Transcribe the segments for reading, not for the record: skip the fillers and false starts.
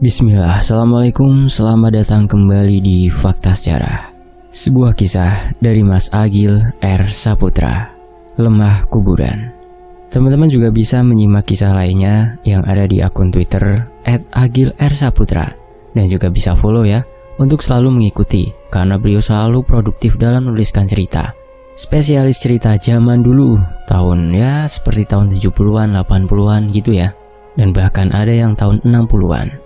Bismillah, Assalamualaikum, selamat datang kembali di Fakta Sejarah. Sebuah kisah dari Mas Agil R. Saputra, Lemah Kuburan. Teman-teman juga bisa menyimak kisah lainnya yang ada di akun Twitter @agilrsaputra. Dan juga bisa follow ya, untuk selalu mengikuti, karena beliau selalu produktif dalam menuliskan cerita. Spesialis cerita zaman dulu, tahun ya seperti tahun 70-an, 80-an gitu ya. Dan bahkan ada yang tahun 60-an.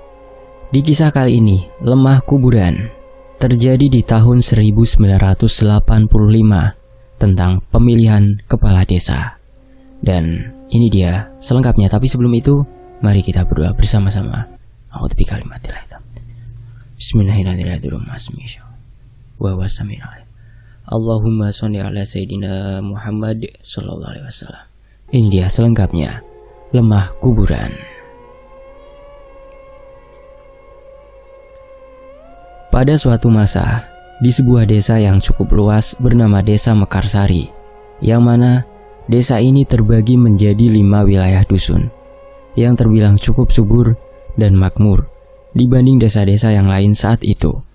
Di kisah kali ini, Lemah Kuburan, terjadi di tahun 1985 tentang pemilihan kepala desa. Dan ini dia selengkapnya, tapi sebelum itu, mari kita berdoa bersama-sama. Bismillahirrahmanirrahim. Allahumma sholli ala Sayyidina Muhammad sallallahu alaihi wasallam. Ini dia selengkapnya, Lemah Kuburan. Pada suatu masa, di sebuah desa yang cukup luas bernama Desa Mekarsari, yang mana desa ini terbagi menjadi 5 wilayah dusun, yang terbilang cukup subur dan makmur dibanding desa-desa yang lain saat itu.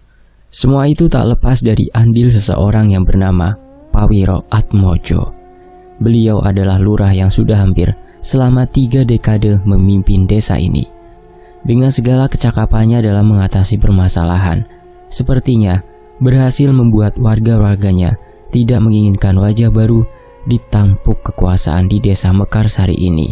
Semua itu tak lepas dari andil seseorang yang bernama Pawiro Atmojo. Beliau adalah lurah yang sudah hampir selama 3 dekade memimpin desa ini. Dengan segala kecakapannya dalam mengatasi permasalahan, sepertinya berhasil membuat warga-warganya tidak menginginkan wajah baru di tampuk kekuasaan di Desa Mekarsari ini.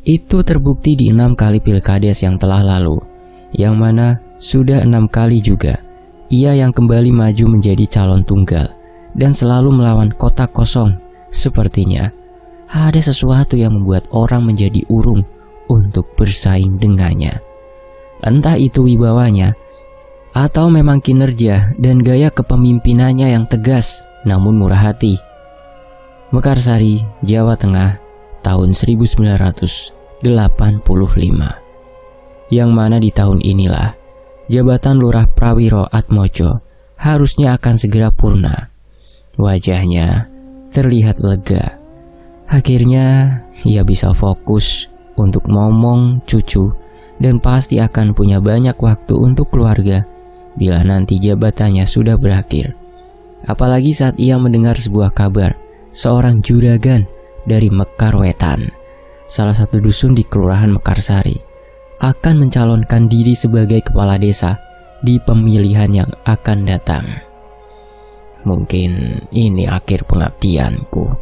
Itu terbukti di 6 kali pilkades yang telah lalu, yang mana sudah 6 kali juga ia yang kembali maju menjadi calon tunggal dan selalu melawan kota kosong. Sepertinya ada sesuatu yang membuat orang menjadi urung untuk bersaing dengannya. Entah itu wibawanya, atau memang kinerja dan gaya kepemimpinannya yang tegas namun murah hati. Mekarsari, Jawa Tengah, tahun 1985. Yang mana di tahun inilah jabatan Lurah Prawiro Atmojo harusnya akan segera purna. Wajahnya terlihat lega. Akhirnya ia bisa fokus untuk momong cucu dan pasti akan punya banyak waktu untuk keluarga bila nanti jabatannya sudah berakhir. Apalagi saat ia mendengar sebuah kabar seorang juragan dari Mekarwetan, salah satu dusun di Kelurahan Mekarsari, akan mencalonkan diri sebagai kepala desa di pemilihan yang akan datang. Mungkin ini akhir pengabdianku.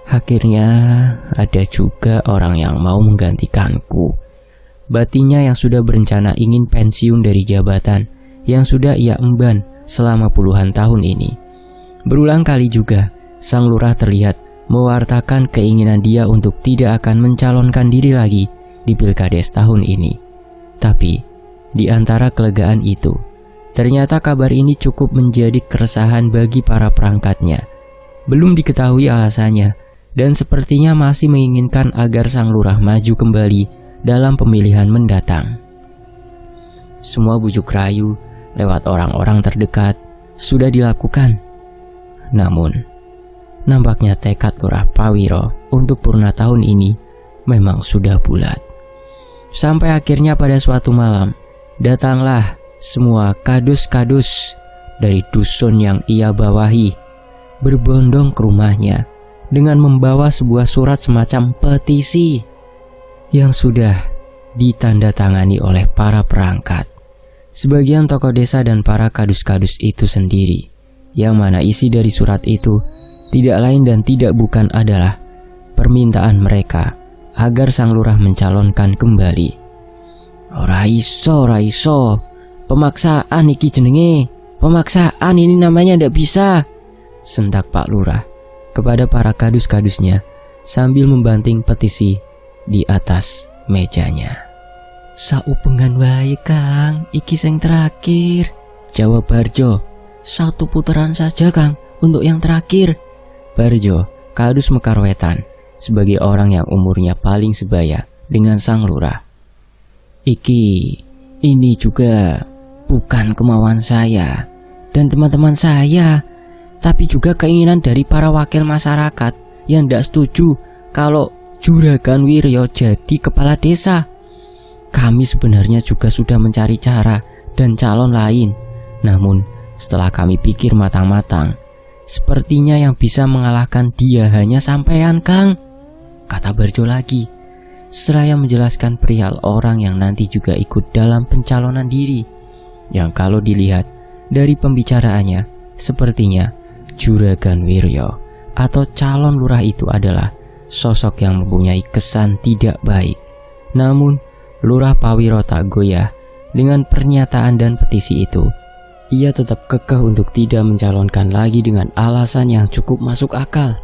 Akhirnya ada juga orang yang mau menggantikanku. Batinnya yang sudah berencana ingin pensiun dari jabatan yang sudah ia emban selama puluhan tahun ini. Berulang kali juga, sang lurah terlihat mewartakan keinginan dia untuk tidak akan mencalonkan diri lagi di pilkades tahun ini. Tapi, di antara kelegaan itu, ternyata kabar ini cukup menjadi keresahan bagi para perangkatnya. Belum diketahui alasannya, dan sepertinya masih menginginkan agar sang lurah maju kembali dalam pemilihan mendatang. Semua bujuk rayu lewat orang-orang terdekat sudah dilakukan. Namun, nampaknya tekad Lurah Prawiro untuk purna tahun ini memang sudah bulat. Sampai akhirnya pada suatu malam, datanglah semua kadus-kadus dari dusun yang ia bawahi, berbondong ke rumahnya dengan membawa sebuah surat semacam petisi yang sudah ditandatangani oleh para perangkat. Sebagian tokoh desa dan para kadus-kadus itu sendiri, yang mana isi dari surat itu tidak lain dan tidak bukan adalah permintaan mereka agar sang lurah mencalonkan kembali. Ora iso, pemaksaan iki jenenge, pemaksaan ini namanya ndak bisa, sentak Pak Lurah kepada para kadus-kadusnya sambil membanting petisi di atas mejanya. Saupengan wae Kang, iki sing terakhir, jawab Barjo. 1 putaran saja Kang, untuk yang terakhir. Barjo, kadus Mekarwetan, sebagai orang yang umurnya paling sebaya dengan sang lurah. Ini juga bukan kemauan saya dan teman-teman saya, tapi juga keinginan dari para wakil masyarakat yang tidak setuju kalau Juragan Wiryo jadi kepala desa. Kami sebenarnya juga sudah mencari cara dan calon lain. Namun setelah kami pikir matang-matang, sepertinya yang bisa mengalahkan dia hanya sampean, Kang, kata Barjo lagi, seraya menjelaskan perihal orang yang nanti juga ikut dalam pencalonan diri, yang kalau dilihat dari pembicaraannya, sepertinya Juragan Wiryo atau calon lurah itu adalah sosok yang mempunyai kesan tidak baik. Namun Lurah Pawiro tak goyah dengan pernyataan dan petisi itu. Ia tetap kekeh untuk tidak mencalonkan lagi dengan alasan yang cukup masuk akal.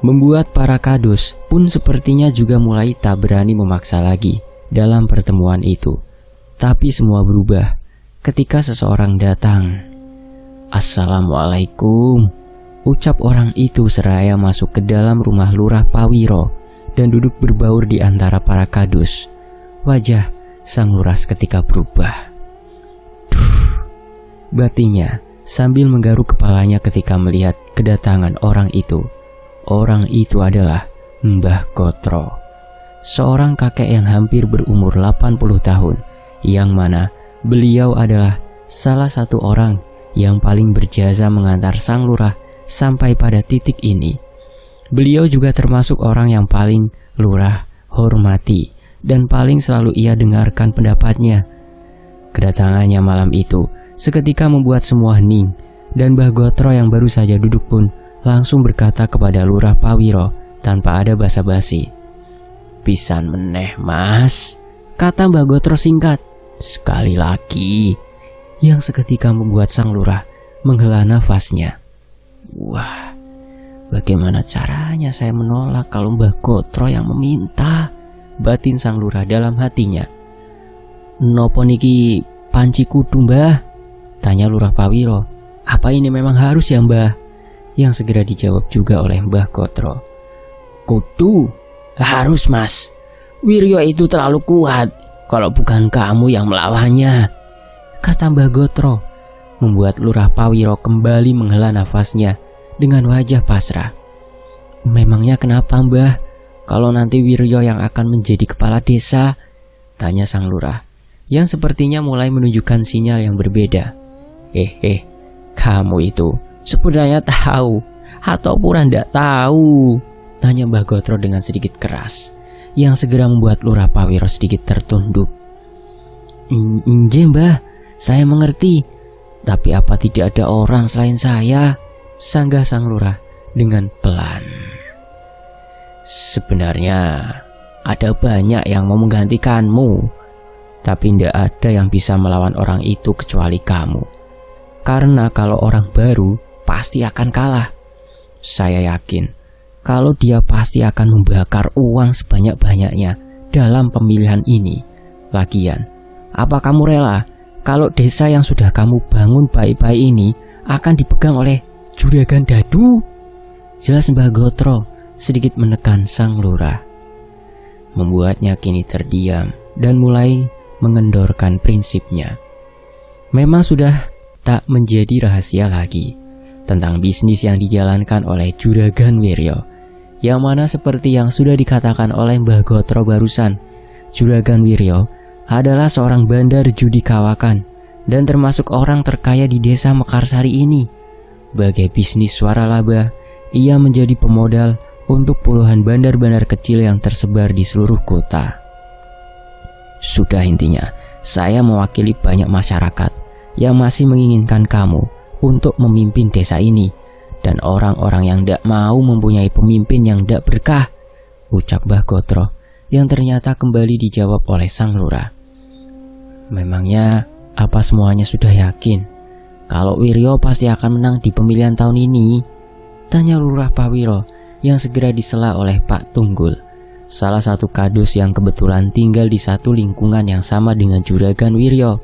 Membuat para kadus pun sepertinya juga mulai tak berani memaksa lagi dalam pertemuan itu. Tapi semua berubah ketika seseorang datang. "Assalamualaikum," ucap orang itu seraya masuk ke dalam rumah Lurah Pawiro dan duduk berbaur di antara para kadus. Wajah sang lurah seketika berubah. "Duh," batinya sambil menggaruk kepalanya ketika melihat kedatangan orang itu. Orang itu adalah Mbah Gotro, seorang kakek yang hampir berumur 80 tahun, yang mana beliau adalah salah satu orang yang paling berjasa mengantar sang lurah sampai pada titik ini. Beliau juga termasuk orang yang paling lurah hormati dan paling selalu ia dengarkan pendapatnya. Kedatangannya malam itu seketika membuat semua hening, dan Mbah Gotro yang baru saja duduk pun langsung berkata kepada Lurah Pawiro tanpa ada basa-basi. "Pisan meneh, Mas," kata Mbah Gotro singkat. "Sekali lagi," yang seketika membuat sang lurah menghela nafasnya. "Wah, bagaimana caranya saya menolak kalau Mbah Gotro yang meminta?" batin sang lurah dalam hatinya. "Nopo niki panci kudu, Mbah?" tanya Lurah Pawiro. "Apa ini memang harus ya, Mbah?" Yang segera dijawab juga oleh Mbah Gotro. "Kudu, harus, Mas. Wiryo itu terlalu kuat kalau bukan kamu yang melawannya," kata Mbah Gotro, membuat Lurah Pawiro kembali menghela nafasnya dengan wajah pasrah. "Memangnya kenapa, Mbah? Kalau nanti Wiryo yang akan menjadi kepala desa?" tanya sang lurah, yang sepertinya mulai menunjukkan sinyal yang berbeda. Kamu itu sebenarnya tahu atau pura ndak tahu?" tanya Mbah Gotro dengan sedikit keras, yang segera membuat Lurah Pawiro sedikit tertunduk. "Nggih, Mbah, saya mengerti. Tapi apa tidak ada orang selain saya?" sanggah sang lurah dengan pelan. "Sebenarnya ada banyak yang mau menggantikanmu, tapi tidak ada yang bisa melawan orang itu kecuali kamu. Karena kalau orang baru pasti akan kalah. Saya yakin kalau dia pasti akan membakar uang sebanyak-banyaknya dalam pemilihan ini. Lagian, apa kamu rela kalau desa yang sudah kamu bangun baik-baik ini akan dipegang oleh Juragan Dadu?" Jelas Mbah Gotro sedikit menekan sang lurah, membuatnya kini terdiam dan mulai mengendorkan prinsipnya. Memang sudah tak menjadi rahasia lagi tentang bisnis yang dijalankan oleh Juragan Wiryo, yang mana seperti yang sudah dikatakan oleh Mbah Gotro barusan, Juragan Wiryo adalah seorang bandar judi kawakan dan termasuk orang terkaya di desa Mekarsari ini. Bagai bisnis suara laba, ia menjadi pemodal untuk puluhan bandar-bandar kecil yang tersebar di seluruh kota. Sudah, intinya, saya mewakili banyak masyarakat yang masih menginginkan kamu untuk memimpin desa ini, dan orang-orang yang tidak mau mempunyai pemimpin yang tidak berkah, ucap Mbah Gotro, yang ternyata kembali dijawab oleh sang lurah. "Memangnya apa semuanya sudah yakin kalau Wiryo pasti akan menang di pemilihan tahun ini?" tanya Lurah Pawiro, yang segera disela oleh Pak Tunggul, salah satu kadus yang kebetulan tinggal di satu lingkungan yang sama dengan Juragan Wiryo.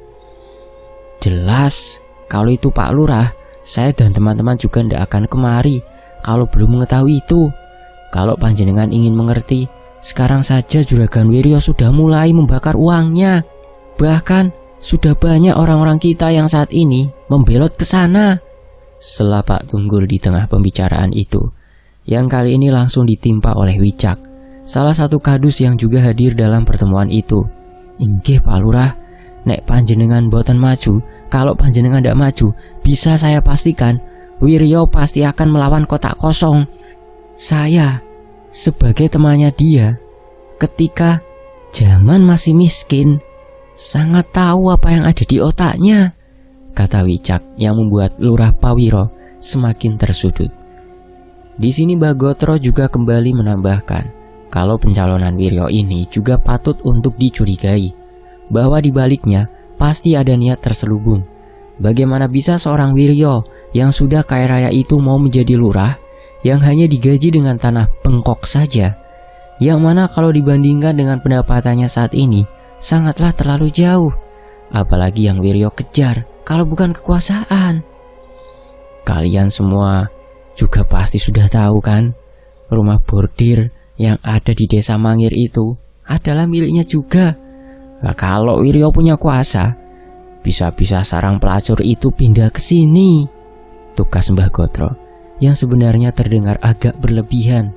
"Jelas, kalau itu Pak Lurah, saya dan teman-teman juga tidak akan kemari kalau belum mengetahui itu. Kalau panjenengan ingin mengerti, sekarang saja Juragan Wiryo sudah mulai membakar uangnya. Bahkan sudah banyak orang-orang kita yang saat ini membelot ke sana," sela Pak Tunggul di tengah pembicaraan itu, yang kali ini langsung ditimpa oleh Wicak, salah satu kadus yang juga hadir dalam pertemuan itu. Inggih Pak Lurah, nek panjenengan boten maju, kalau panjenengan ndak maju, bisa saya pastikan Wiryo pasti akan melawan kotak kosong. Saya sebagai temannya dia, ketika zaman masih miskin, sangat tahu apa yang ada di otaknya, kata Wicak yang membuat Lurah Pawiro semakin tersudut. Di sini Bagotro juga kembali menambahkan kalau pencalonan Wiryo ini juga patut untuk dicurigai, bahwa di baliknya pasti ada niat terselubung. Bagaimana bisa seorang Wiryo yang sudah kaya raya itu mau menjadi lurah yang hanya digaji dengan tanah bengkok saja, yang mana kalau dibandingkan dengan pendapatannya saat ini sangatlah terlalu jauh. Apalagi yang Wiryo kejar kalau bukan kekuasaan. Kalian semua juga pasti sudah tahu kan, rumah bordir yang ada di desa Mangir itu adalah miliknya juga. Nah, kalau Wiryo punya kuasa, bisa-bisa sarang pelacur itu pindah ke sini, tukas Mbah Gotro yang sebenarnya terdengar agak berlebihan.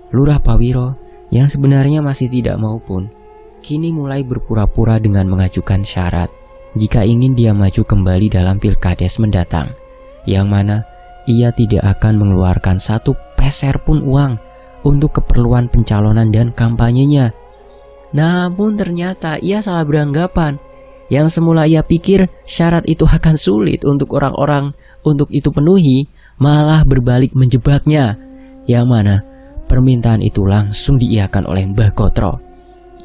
Lurah Pawiro yang sebenarnya masih tidak mau pun kini mulai berpura-pura dengan mengajukan syarat jika ingin dia maju kembali dalam pilkades mendatang, yang mana ia tidak akan mengeluarkan satu peser pun uang untuk keperluan pencalonan dan kampanyenya. Namun ternyata ia salah beranggapan. Yang semula ia pikir syarat itu akan sulit untuk orang-orang untuk itu penuhi, malah berbalik menjebaknya, yang mana permintaan itu langsung diiyakan oleh Mbah Gotro.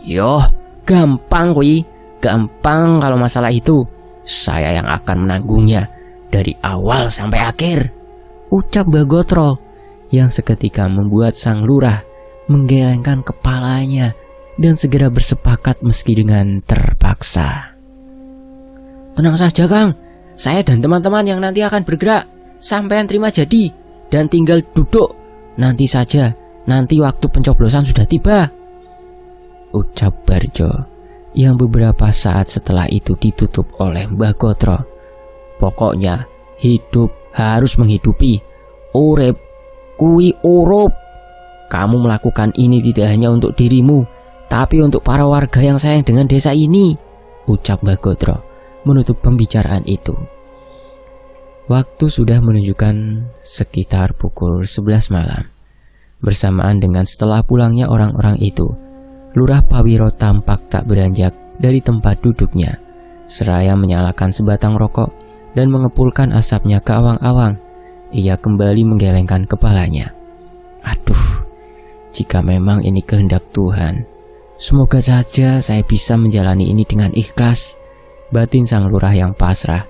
Yoh, gampang kui, gampang kalau masalah itu. Saya yang akan menanggungnya dari awal sampai akhir, ucap Mbah Gotro yang seketika membuat sang lurah menggelengkan kepalanya dan segera bersepakat meski dengan terpaksa. Tenang saja Kang, saya dan teman-teman yang nanti akan bergerak, sampean terima jadi dan tinggal duduk. Nanti saja, nanti waktu pencoblosan sudah tiba, ucap Barjo yang beberapa saat setelah itu ditutup oleh Mbah Gotro. Pokoknya hidup harus menghidupi, urip kui urup. Kamu melakukan ini tidak hanya untuk dirimu, tapi untuk para warga yang sayang dengan desa ini, ucap Mbah Gotro menutup pembicaraan itu. Waktu sudah menunjukkan sekitar pukul 11 malam. Bersamaan dengan setelah pulangnya orang-orang itu, Lurah Pawiro tampak tak beranjak dari tempat duduknya, seraya menyalakan sebatang rokok dan mengepulkan asapnya ke awang-awang. Ia kembali menggelengkan kepalanya. Aduh, jika memang ini kehendak Tuhan, semoga saja saya bisa menjalani ini dengan ikhlas, batin sang lurah yang pasrah.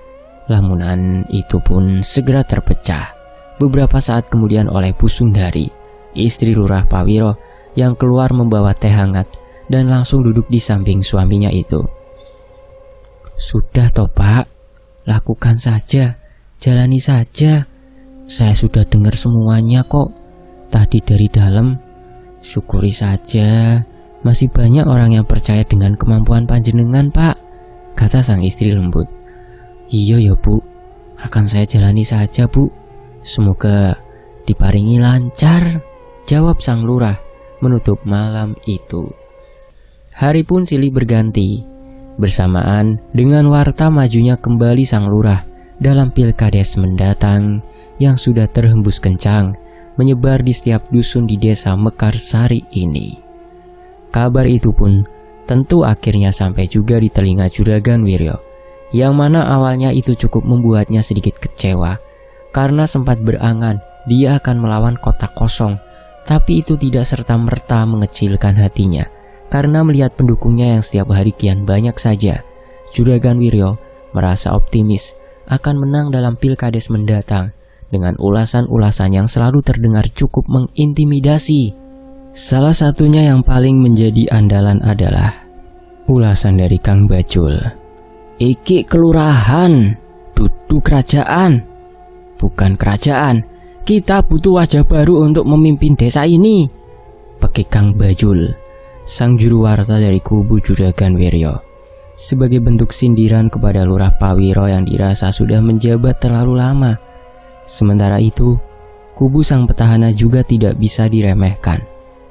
Lamunan itu pun segera terpecah beberapa saat kemudian oleh Bu Sundari, istri Lurah Pawiro, yang keluar membawa teh hangat dan langsung duduk di samping suaminya itu. Sudah toh Pak, lakukan saja, jalani saja. Saya sudah dengar semuanya kok tadi dari dalam. Syukuri saja, masih banyak orang yang percaya dengan kemampuan panjenengan Pak, kata sang istri lembut. Iya ya Bu, akan saya jalani saja Bu. Semoga diparingi lancar, jawab sang lurah menutup malam itu. Hari pun silih berganti, bersamaan dengan warta majunya kembali sang lurah dalam pilkades mendatang yang sudah terhembus kencang menyebar di setiap dusun di desa Mekarsari ini. Kabar itu pun tentu akhirnya sampai juga di telinga Juragan Wiryo, yang mana awalnya itu cukup membuatnya sedikit kecewa karena sempat berangan dia akan melawan kota kosong, tapi itu tidak serta-merta mengecilkan hatinya karena melihat pendukungnya yang setiap hari kian banyak saja. Juragan Wiryo merasa optimis akan menang dalam pilkades mendatang dengan ulasan-ulasan yang selalu terdengar cukup mengintimidasi. Salah satunya yang paling menjadi andalan adalah ulasan dari Kang Bajul. Iki kelurahan, dudu kerajaan. Bukan kerajaan, kita butuh wajah baru untuk memimpin desa ini, pekik Kang Bajul, sang juru warta dari kubu Juragan Wiryo, sebagai bentuk sindiran kepada Lurah Pawiro yang dirasa sudah menjabat terlalu lama. Sementara itu, kubu sang petahana juga tidak bisa diremehkan.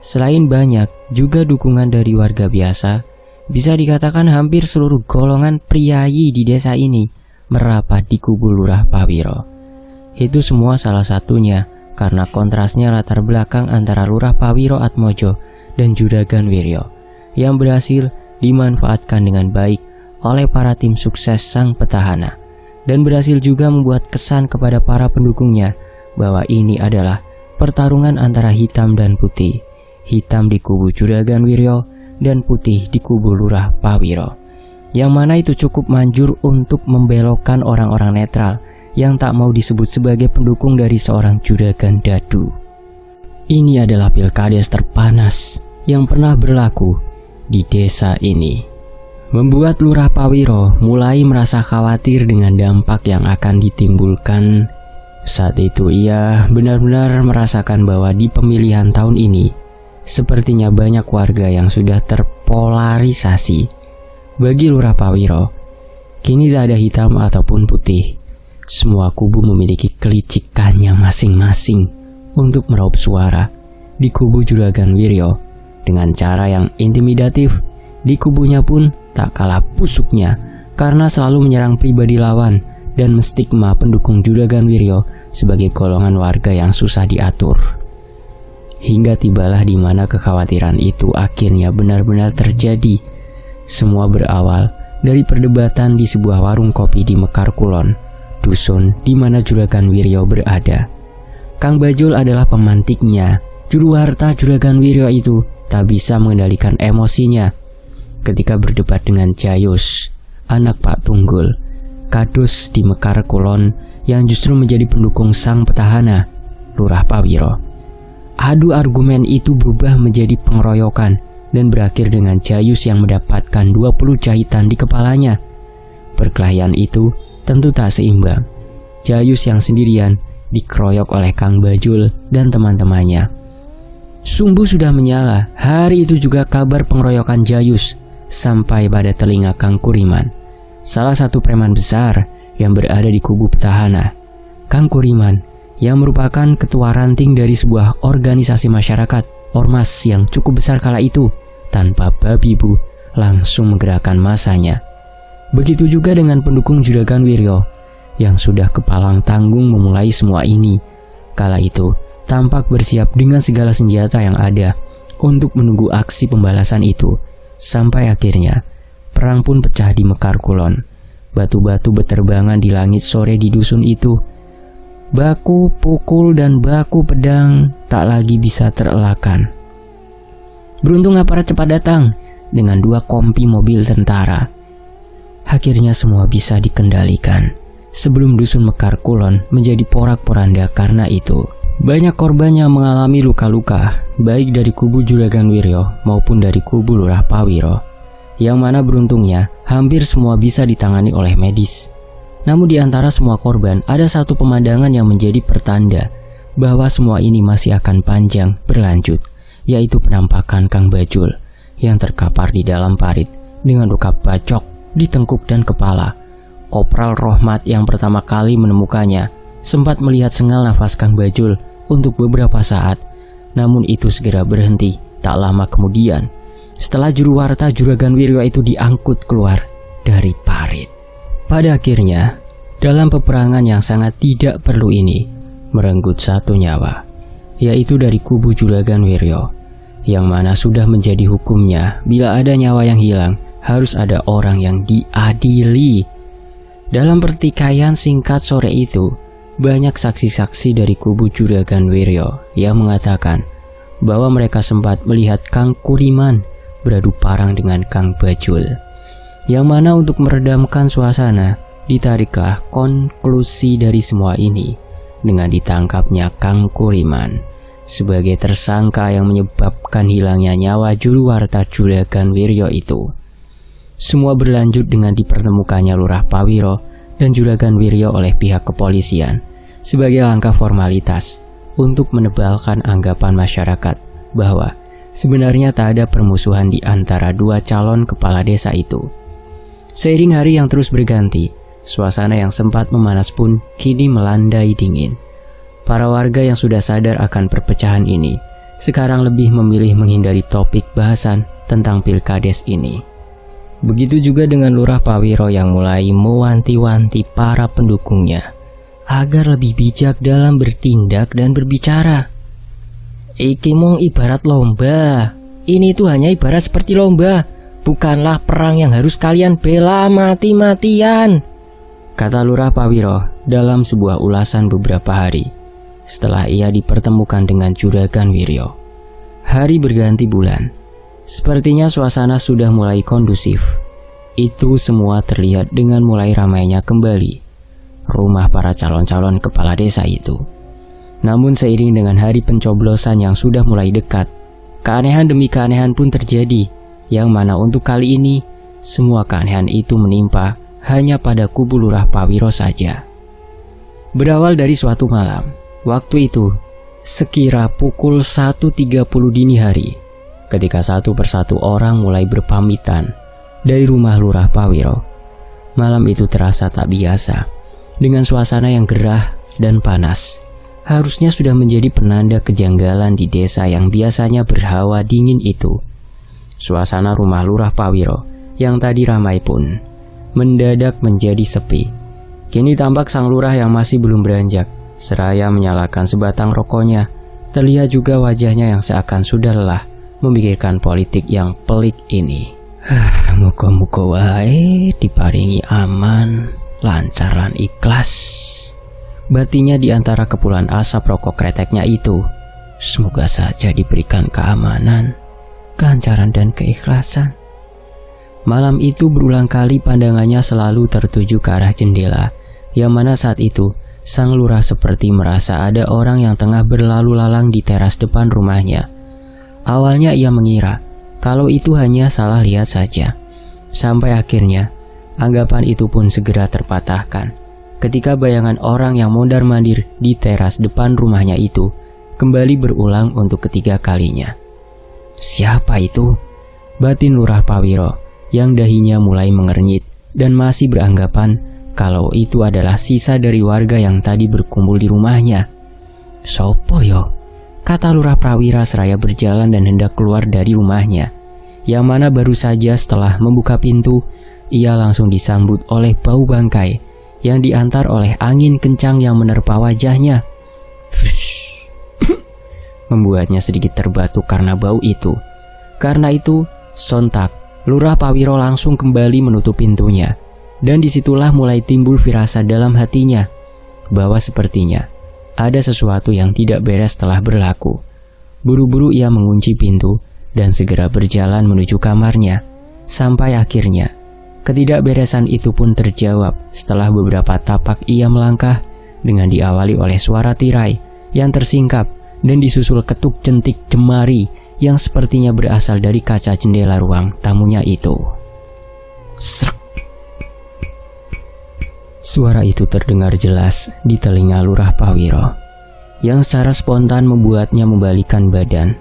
Selain banyak juga dukungan dari warga biasa Bisa dikatakan hampir seluruh golongan priayi di desa ini merapat di kubu Lurah Pawiro. Itu semua salah satunya karena kontrasnya latar belakang antara Lurah Pawiro Atmojo dan Juragan Wiryo yang berhasil dimanfaatkan dengan baik oleh para tim sukses sang petahana dan berhasil juga membuat kesan kepada para pendukungnya bahwa ini adalah pertarungan antara hitam dan putih. Hitam di kubu Juragan Wiryo dan putih di kubu Lurah Pawiro. Yang mana itu cukup manjur untuk membelokkan orang-orang netral yang tak mau disebut sebagai pendukung dari seorang Juragan Dadu. Ini adalah pilkades terpanas yang pernah berlaku di desa ini. Membuat Lurah Pawiro mulai merasa khawatir dengan dampak yang akan ditimbulkan. Saat itu ia benar-benar merasakan bahwa di pemilihan tahun ini sepertinya banyak warga yang sudah terpolarisasi. Bagi Lurah Pawiro, kini tak ada hitam ataupun putih. Semua kubu memiliki kelicikannya masing-masing untuk meraup suara. Di kubu Juragan Wiryo, dengan cara yang intimidatif, di kubunya pun tak kalah busuknya karena selalu menyerang pribadi lawan dan menstigma pendukung Juragan Wiryo sebagai golongan warga yang susah diatur. Hingga tibalah di mana kekhawatiran itu akhirnya benar-benar terjadi. Semua berawal dari perdebatan di sebuah warung kopi di Mekar Kulon, dusun di mana Juragan Wiryo berada. Kang Bajul adalah pemantiknya. Juru harta Juragan Wiryo itu tak bisa mengendalikan emosinya ketika berdebat dengan Jayus, anak Pak Tunggul, Kadus di Mekar Kulon yang justru menjadi pendukung sang petahana, Lurah Pawiro. Adu argumen itu berubah menjadi pengeroyokan dan berakhir dengan Jayus yang mendapatkan 20 jahitan di kepalanya. Perkelahian itu tentu tak seimbang. Jayus yang sendirian dikeroyok oleh Kang Bajul dan teman-temannya. Sumbu sudah menyala. Hari itu juga kabar pengeroyokan Jayus sampai pada telinga Kang Kuriman, salah satu preman besar yang berada di kubu petahana. Kang Kuriman yang merupakan ketua ranting dari sebuah organisasi masyarakat ormas yang cukup besar kala itu, tanpa babi bu langsung menggerakkan masanya. Begitu juga dengan pendukung Juragan Wiryo yang sudah kepalang tanggung memulai semua ini. Kala itu tampak bersiap dengan segala senjata yang ada untuk menunggu aksi pembalasan itu. Sampai akhirnya perang pun pecah di Mekar Kulon. Batu-batu berterbangan di langit sore di dusun itu. Baku pukul dan baku pedang tak lagi bisa terelakkan. Beruntung aparat cepat datang dengan 2 kompi mobil tentara. Akhirnya semua bisa dikendalikan sebelum dusun Mekar Kulon menjadi porak-poranda karena itu. Banyak korban yang mengalami luka-luka, baik dari kubu Juragan Wiryo maupun dari kubu Lurah Pawiro, yang mana beruntungnya hampir semua bisa ditangani oleh medis. Namun di antara semua korban ada satu pemandangan yang menjadi pertanda bahwa semua ini masih akan panjang berlanjut, yaitu penampakan Kang Bajul yang terkapar di dalam parit dengan luka bacok di tengkuk dan kepala. Kopral Rohmat yang pertama kali menemukannya sempat melihat sengal nafas Kang Bajul untuk beberapa saat, namun itu segera berhenti tak lama kemudian setelah juru warta Juragan Wiryo itu diangkut keluar dari parit. Pada akhirnya, dalam peperangan yang sangat tidak perlu ini, merenggut satu nyawa, yaitu dari kubu Juragan Wiryo, yang mana sudah menjadi hukumnya bila ada nyawa yang hilang, harus ada orang yang diadili. Dalam pertikaian singkat sore itu, banyak saksi-saksi dari kubu Juragan Wiryo yang mengatakan bahwa mereka sempat melihat Kang Kuriman beradu parang dengan Kang Bajul. Yang mana untuk meredamkan suasana, ditariklah konklusi dari semua ini dengan ditangkapnya Kang Kuriman sebagai tersangka yang menyebabkan hilangnya nyawa juru warta Juragan Wiryo itu. Semua berlanjut dengan dipertemukannya Lurah Pawiro dan Juragan Wiryo oleh pihak kepolisian sebagai langkah formalitas untuk menebalkan anggapan masyarakat bahwa sebenarnya tak ada permusuhan di antara 2 calon kepala desa itu. Seiring hari yang terus berganti, suasana yang sempat memanas pun kini melandai dingin. Para warga yang sudah sadar akan perpecahan ini sekarang lebih memilih menghindari topik bahasan tentang pilkades ini. Begitu juga dengan Lurah Pawiro yang mulai mewanti-wanti para pendukungnya agar lebih bijak dalam bertindak dan berbicara. Iki mung ibarat lomba. Ini tuh hanya ibarat seperti lomba, bukanlah perang yang harus kalian bela mati-matian, kata Lurah Pawiro dalam sebuah ulasan beberapa hari setelah ia dipertemukan dengan Juragan Wiryo. Hari berganti bulan. Sepertinya suasana sudah mulai kondusif. Itu semua terlihat dengan mulai ramainya kembali rumah para calon-calon kepala desa itu. Namun seiring dengan hari pencoblosan yang sudah mulai dekat, keanehan demi keanehan pun terjadi, yang mana untuk kali ini semua keanehan itu menimpa hanya pada kubu Lurah Pawiro saja. Berawal dari suatu malam, waktu itu sekira pukul 1.30 dini hari, ketika satu persatu orang mulai berpamitan dari rumah Lurah Pawiro. Malam itu terasa tak biasa, dengan suasana yang gerah dan panas. Harusnya sudah menjadi penanda kejanggalan di desa yang biasanya berhawa dingin itu. Suasana rumah Lurah Pawiro yang tadi ramai pun mendadak menjadi sepi. Kini tampak sang lurah yang masih belum beranjak, seraya menyalakan sebatang rokoknya. Terlihat juga wajahnya yang seakan sudah lelah memikirkan politik yang pelik ini. Muga-muga wae diparingi aman, lancar lan ikhlas, batinya di antara kepulan asap rokok kreteknya itu. Semoga saja diberikan keamanan, kelancaran dan keikhlasan. Malam itu berulang kali pandangannya selalu tertuju ke arah jendela, yang mana saat itu sang lurah seperti merasa ada orang yang tengah berlalu lalang di teras depan rumahnya. Awalnya ia mengira kalau itu hanya salah lihat saja, sampai akhirnya anggapan itu pun segera terpatahkan ketika bayangan orang yang mondar-mandir di teras depan rumahnya itu kembali berulang untuk ketiga kalinya. Siapa itu? Batin Lurah Pawiro yang dahinya mulai mengernyit dan masih beranggapan kalau itu adalah sisa dari warga yang tadi berkumpul di rumahnya. Sopo yo? Kata Lurah Pawiro seraya berjalan dan hendak keluar dari rumahnya, yang mana baru saja setelah membuka pintu, ia langsung disambut oleh bau bangkai yang diantar oleh angin kencang yang menerpa wajahnya. Membuatnya sedikit terbatuk karena bau itu. Karena itu, sontak Lurah Pawiro langsung kembali menutup pintunya, dan disitulah mulai timbul firasat dalam hatinya bahwa sepertinya ada sesuatu yang tidak beres telah berlaku. Buru-buru ia mengunci pintu dan segera berjalan menuju kamarnya, sampai akhirnya ketidakberesan itu pun terjawab setelah beberapa tapak ia melangkah dengan diawali oleh suara tirai yang tersingkap dan disusul ketuk jentik jemari yang sepertinya berasal dari kaca jendela ruang tamunya itu. Srek. Suara itu terdengar jelas di telinga Lurah Pawiro, yang secara spontan membuatnya membalikkan badan.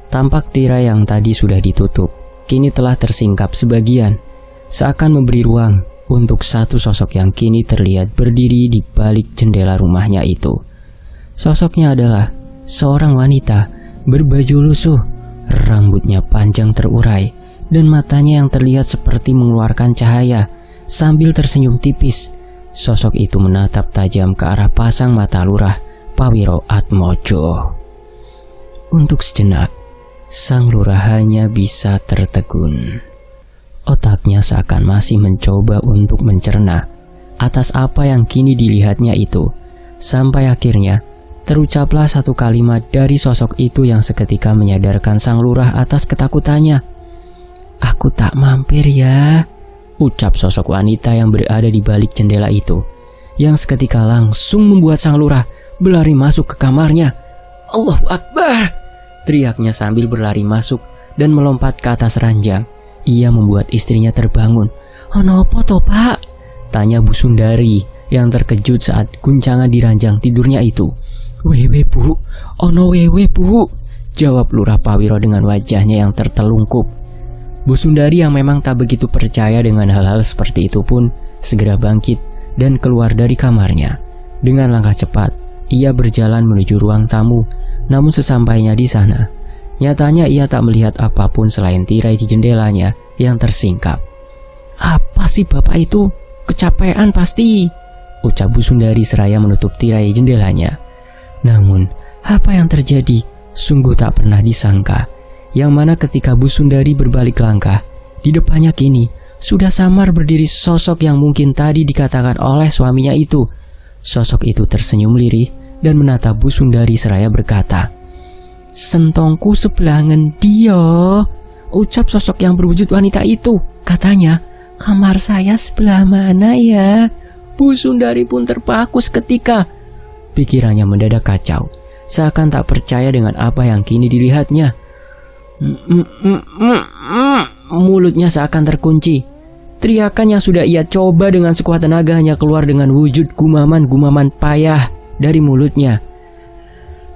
Tampak tirai yang tadi sudah ditutup kini telah tersingkap sebagian, seakan memberi ruang untuk satu sosok yang kini terlihat berdiri di balik jendela rumahnya itu. Sosoknya adalah seorang wanita berbaju lusuh, rambutnya panjang terurai, dan matanya yang terlihat seperti mengeluarkan cahaya sambil tersenyum tipis. Sosok itu menatap tajam ke arah pasang mata Lurah Pawiro Atmojo. Untuk sejenak, sang lurah hanya bisa tertegun. Otaknya seakan masih mencoba untuk mencerna atas apa yang kini dilihatnya itu, sampai akhirnya terucaplah satu kalimat dari sosok itu yang seketika menyadarkan sang lurah atas ketakutannya. "Aku tak mampir ya," ucap sosok wanita yang berada di balik jendela itu, yang seketika langsung membuat sang lurah berlari masuk ke kamarnya. "Allahu Akbar!" teriaknya sambil berlari masuk dan melompat ke atas ranjang. Ia membuat istrinya terbangun. "Ono apa toh, Pak?" tanya Bu Sundari yang terkejut saat guncangan di ranjang tidurnya itu. "Wewe Bu, ono wewe Bu," jawab Lurah Pawiro dengan wajahnya yang tertelungkup. Bu Sundari yang memang tak begitu percaya dengan hal-hal seperti itu pun segera bangkit dan keluar dari kamarnya. Dengan langkah cepat, ia berjalan menuju ruang tamu. Namun sesampainya di sana, nyatanya ia tak melihat apapun selain tirai di jendelanya yang tersingkap. Apa sih bapak itu? Kecapean pasti, ucap Bu Sundari seraya menutup tirai jendelanya. Namun, apa yang terjadi sungguh tak pernah disangka. Yang mana ketika Bu Sundari berbalik langkah, di depannya kini sudah samar berdiri sosok yang mungkin tadi dikatakan oleh suaminya itu. Sosok itu tersenyum lirih dan menatap Bu Sundari seraya berkata, "Sentongku sebelah ngendi yo?" ucap sosok yang berwujud wanita itu. Katanya, "Kamar saya sebelah mana ya?" Bu Sundari pun terpaku seketika. Pikirannya mendadak kacau, seakan tak percaya dengan apa yang kini dilihatnya. Mulutnya seakan terkunci. Teriakan yang sudah ia coba dengan sekuat tenaga hanya keluar dengan wujud gumaman-gumaman payah dari mulutnya.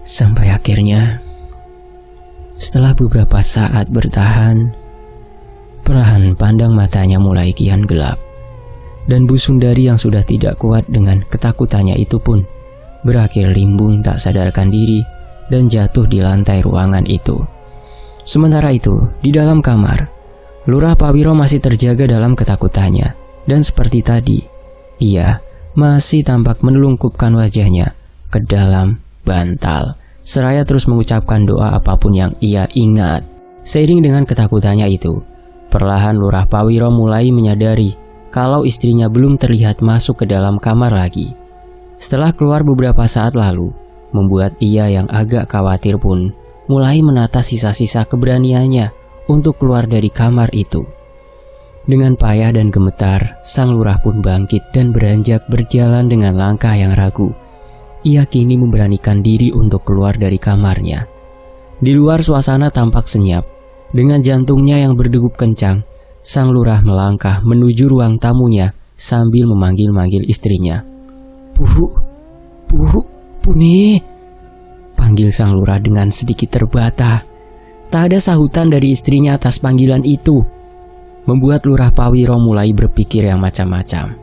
Sampai akhirnya, setelah beberapa saat bertahan, perlahan pandang matanya mulai kian gelap. Dan Bu Sundari yang sudah tidak kuat dengan ketakutannya itu pun berakhir limbung tak sadarkan diri dan jatuh di lantai ruangan itu. Sementara itu, di dalam kamar, Lurah Pak Wiro masih terjaga dalam ketakutannya. Dan seperti tadi, ia masih tampak menelungkupkan wajahnya ke dalam bantal, seraya terus mengucapkan doa apapun yang ia ingat. Seiring dengan ketakutannya itu, perlahan Lurah Pak Wiro mulai menyadari kalau istrinya belum terlihat masuk ke dalam kamar lagi. Setelah keluar beberapa saat lalu, membuat ia yang agak khawatir pun mulai menata sisa-sisa keberaniannya untuk keluar dari kamar itu. Dengan payah dan gemetar, sang lurah pun bangkit dan beranjak berjalan dengan langkah yang ragu. Ia kini memberanikan diri untuk keluar dari kamarnya. Di luar suasana tampak senyap. Dengan jantungnya yang berdegup kencang, sang lurah melangkah menuju ruang tamunya sambil memanggil-manggil istrinya. Bu nih, panggil sang lurah dengan sedikit terbata. Tak ada sahutan dari istrinya atas panggilan itu, membuat Lurah Pak Wiro mulai berpikir yang macam-macam.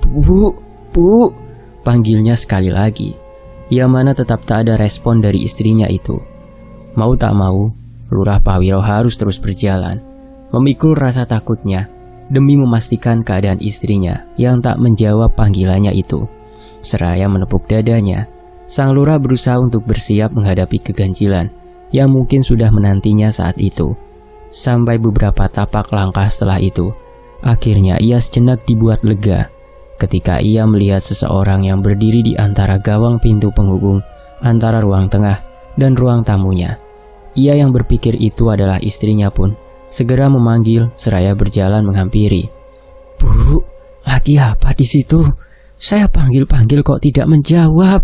Bu, panggilnya sekali lagi. Yang mana tetap tak ada respon dari istrinya itu. Mau tak mau, Lurah Pak Wiro harus terus berjalan, memikul rasa takutnya demi memastikan keadaan istrinya yang tak menjawab panggilannya itu. Seraya menepuk dadanya, sang lurah berusaha untuk bersiap menghadapi keganjilan yang mungkin sudah menantinya saat itu. Sampai beberapa tapak langkah setelah itu, akhirnya ia sejenak dibuat lega ketika ia melihat seseorang yang berdiri di antara gawang pintu penghubung antara ruang tengah dan ruang tamunya. Ia yang berpikir itu adalah istrinya pun segera memanggil seraya berjalan menghampiri. "Bu, lagi apa di situ? Saya panggil-panggil kok tidak menjawab,"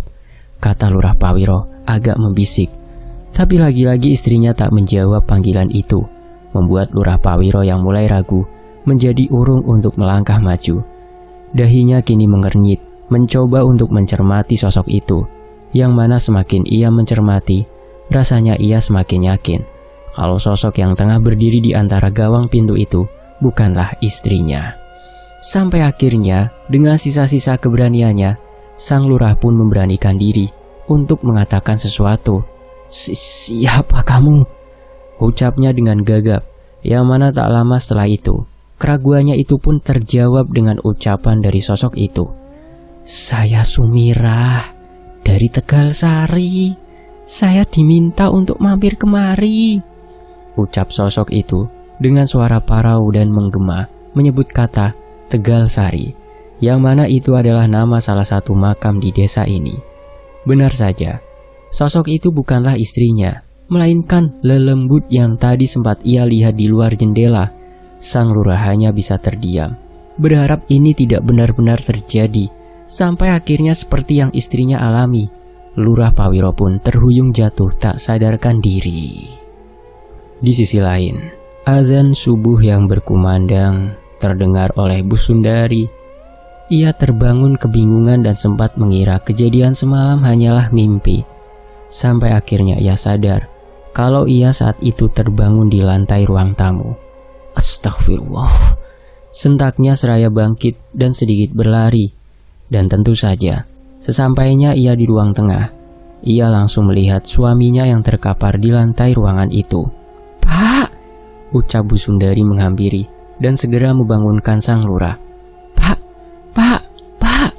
kata Lurah Pak Wiro agak membisik. Tapi lagi-lagi istrinya tak menjawab panggilan itu, membuat Lurah Pak Wiro yang mulai ragu menjadi urung untuk melangkah maju. Dahinya kini mengernyit, mencoba untuk mencermati sosok itu, yang mana semakin ia mencermati, rasanya ia semakin yakin kalau sosok yang tengah berdiri di antara gawang pintu itu bukanlah istrinya. Sampai akhirnya, dengan sisa-sisa keberaniannya, sang lurah pun memberanikan diri untuk mengatakan sesuatu. "Siapa kamu?" ucapnya dengan gagap, yang mana tak lama setelah itu, keraguannya itu pun terjawab dengan ucapan dari sosok itu. "Saya Sumirah, dari Tegal Sari. Saya diminta untuk mampir kemari," ucap sosok itu dengan suara parau dan menggema, menyebut kata Tegal Sari, yang mana itu adalah nama salah satu makam di desa ini. Benar saja, sosok itu bukanlah istrinya, melainkan lelembut yang tadi sempat ia lihat di luar jendela. Sang lurah hanya bisa terdiam, berharap ini tidak benar-benar terjadi, sampai akhirnya seperti yang istrinya alami. Lurah Pak Wiro pun terhuyung jatuh tak sadarkan diri. Di sisi lain, azan subuh yang berkumandang terdengar oleh Bu Sundari. Ia terbangun kebingungan dan sempat mengira kejadian semalam hanyalah mimpi. Sampai akhirnya ia sadar kalau ia saat itu terbangun di lantai ruang tamu. Astagfirullah, sentaknya seraya bangkit dan sedikit berlari. Dan tentu saja, sesampainya ia di ruang tengah, ia langsung melihat suaminya yang terkapar di lantai ruangan itu. "Pak!" ucap Bu Sundari menghampiri dan segera membangunkan sang lurah. Pak,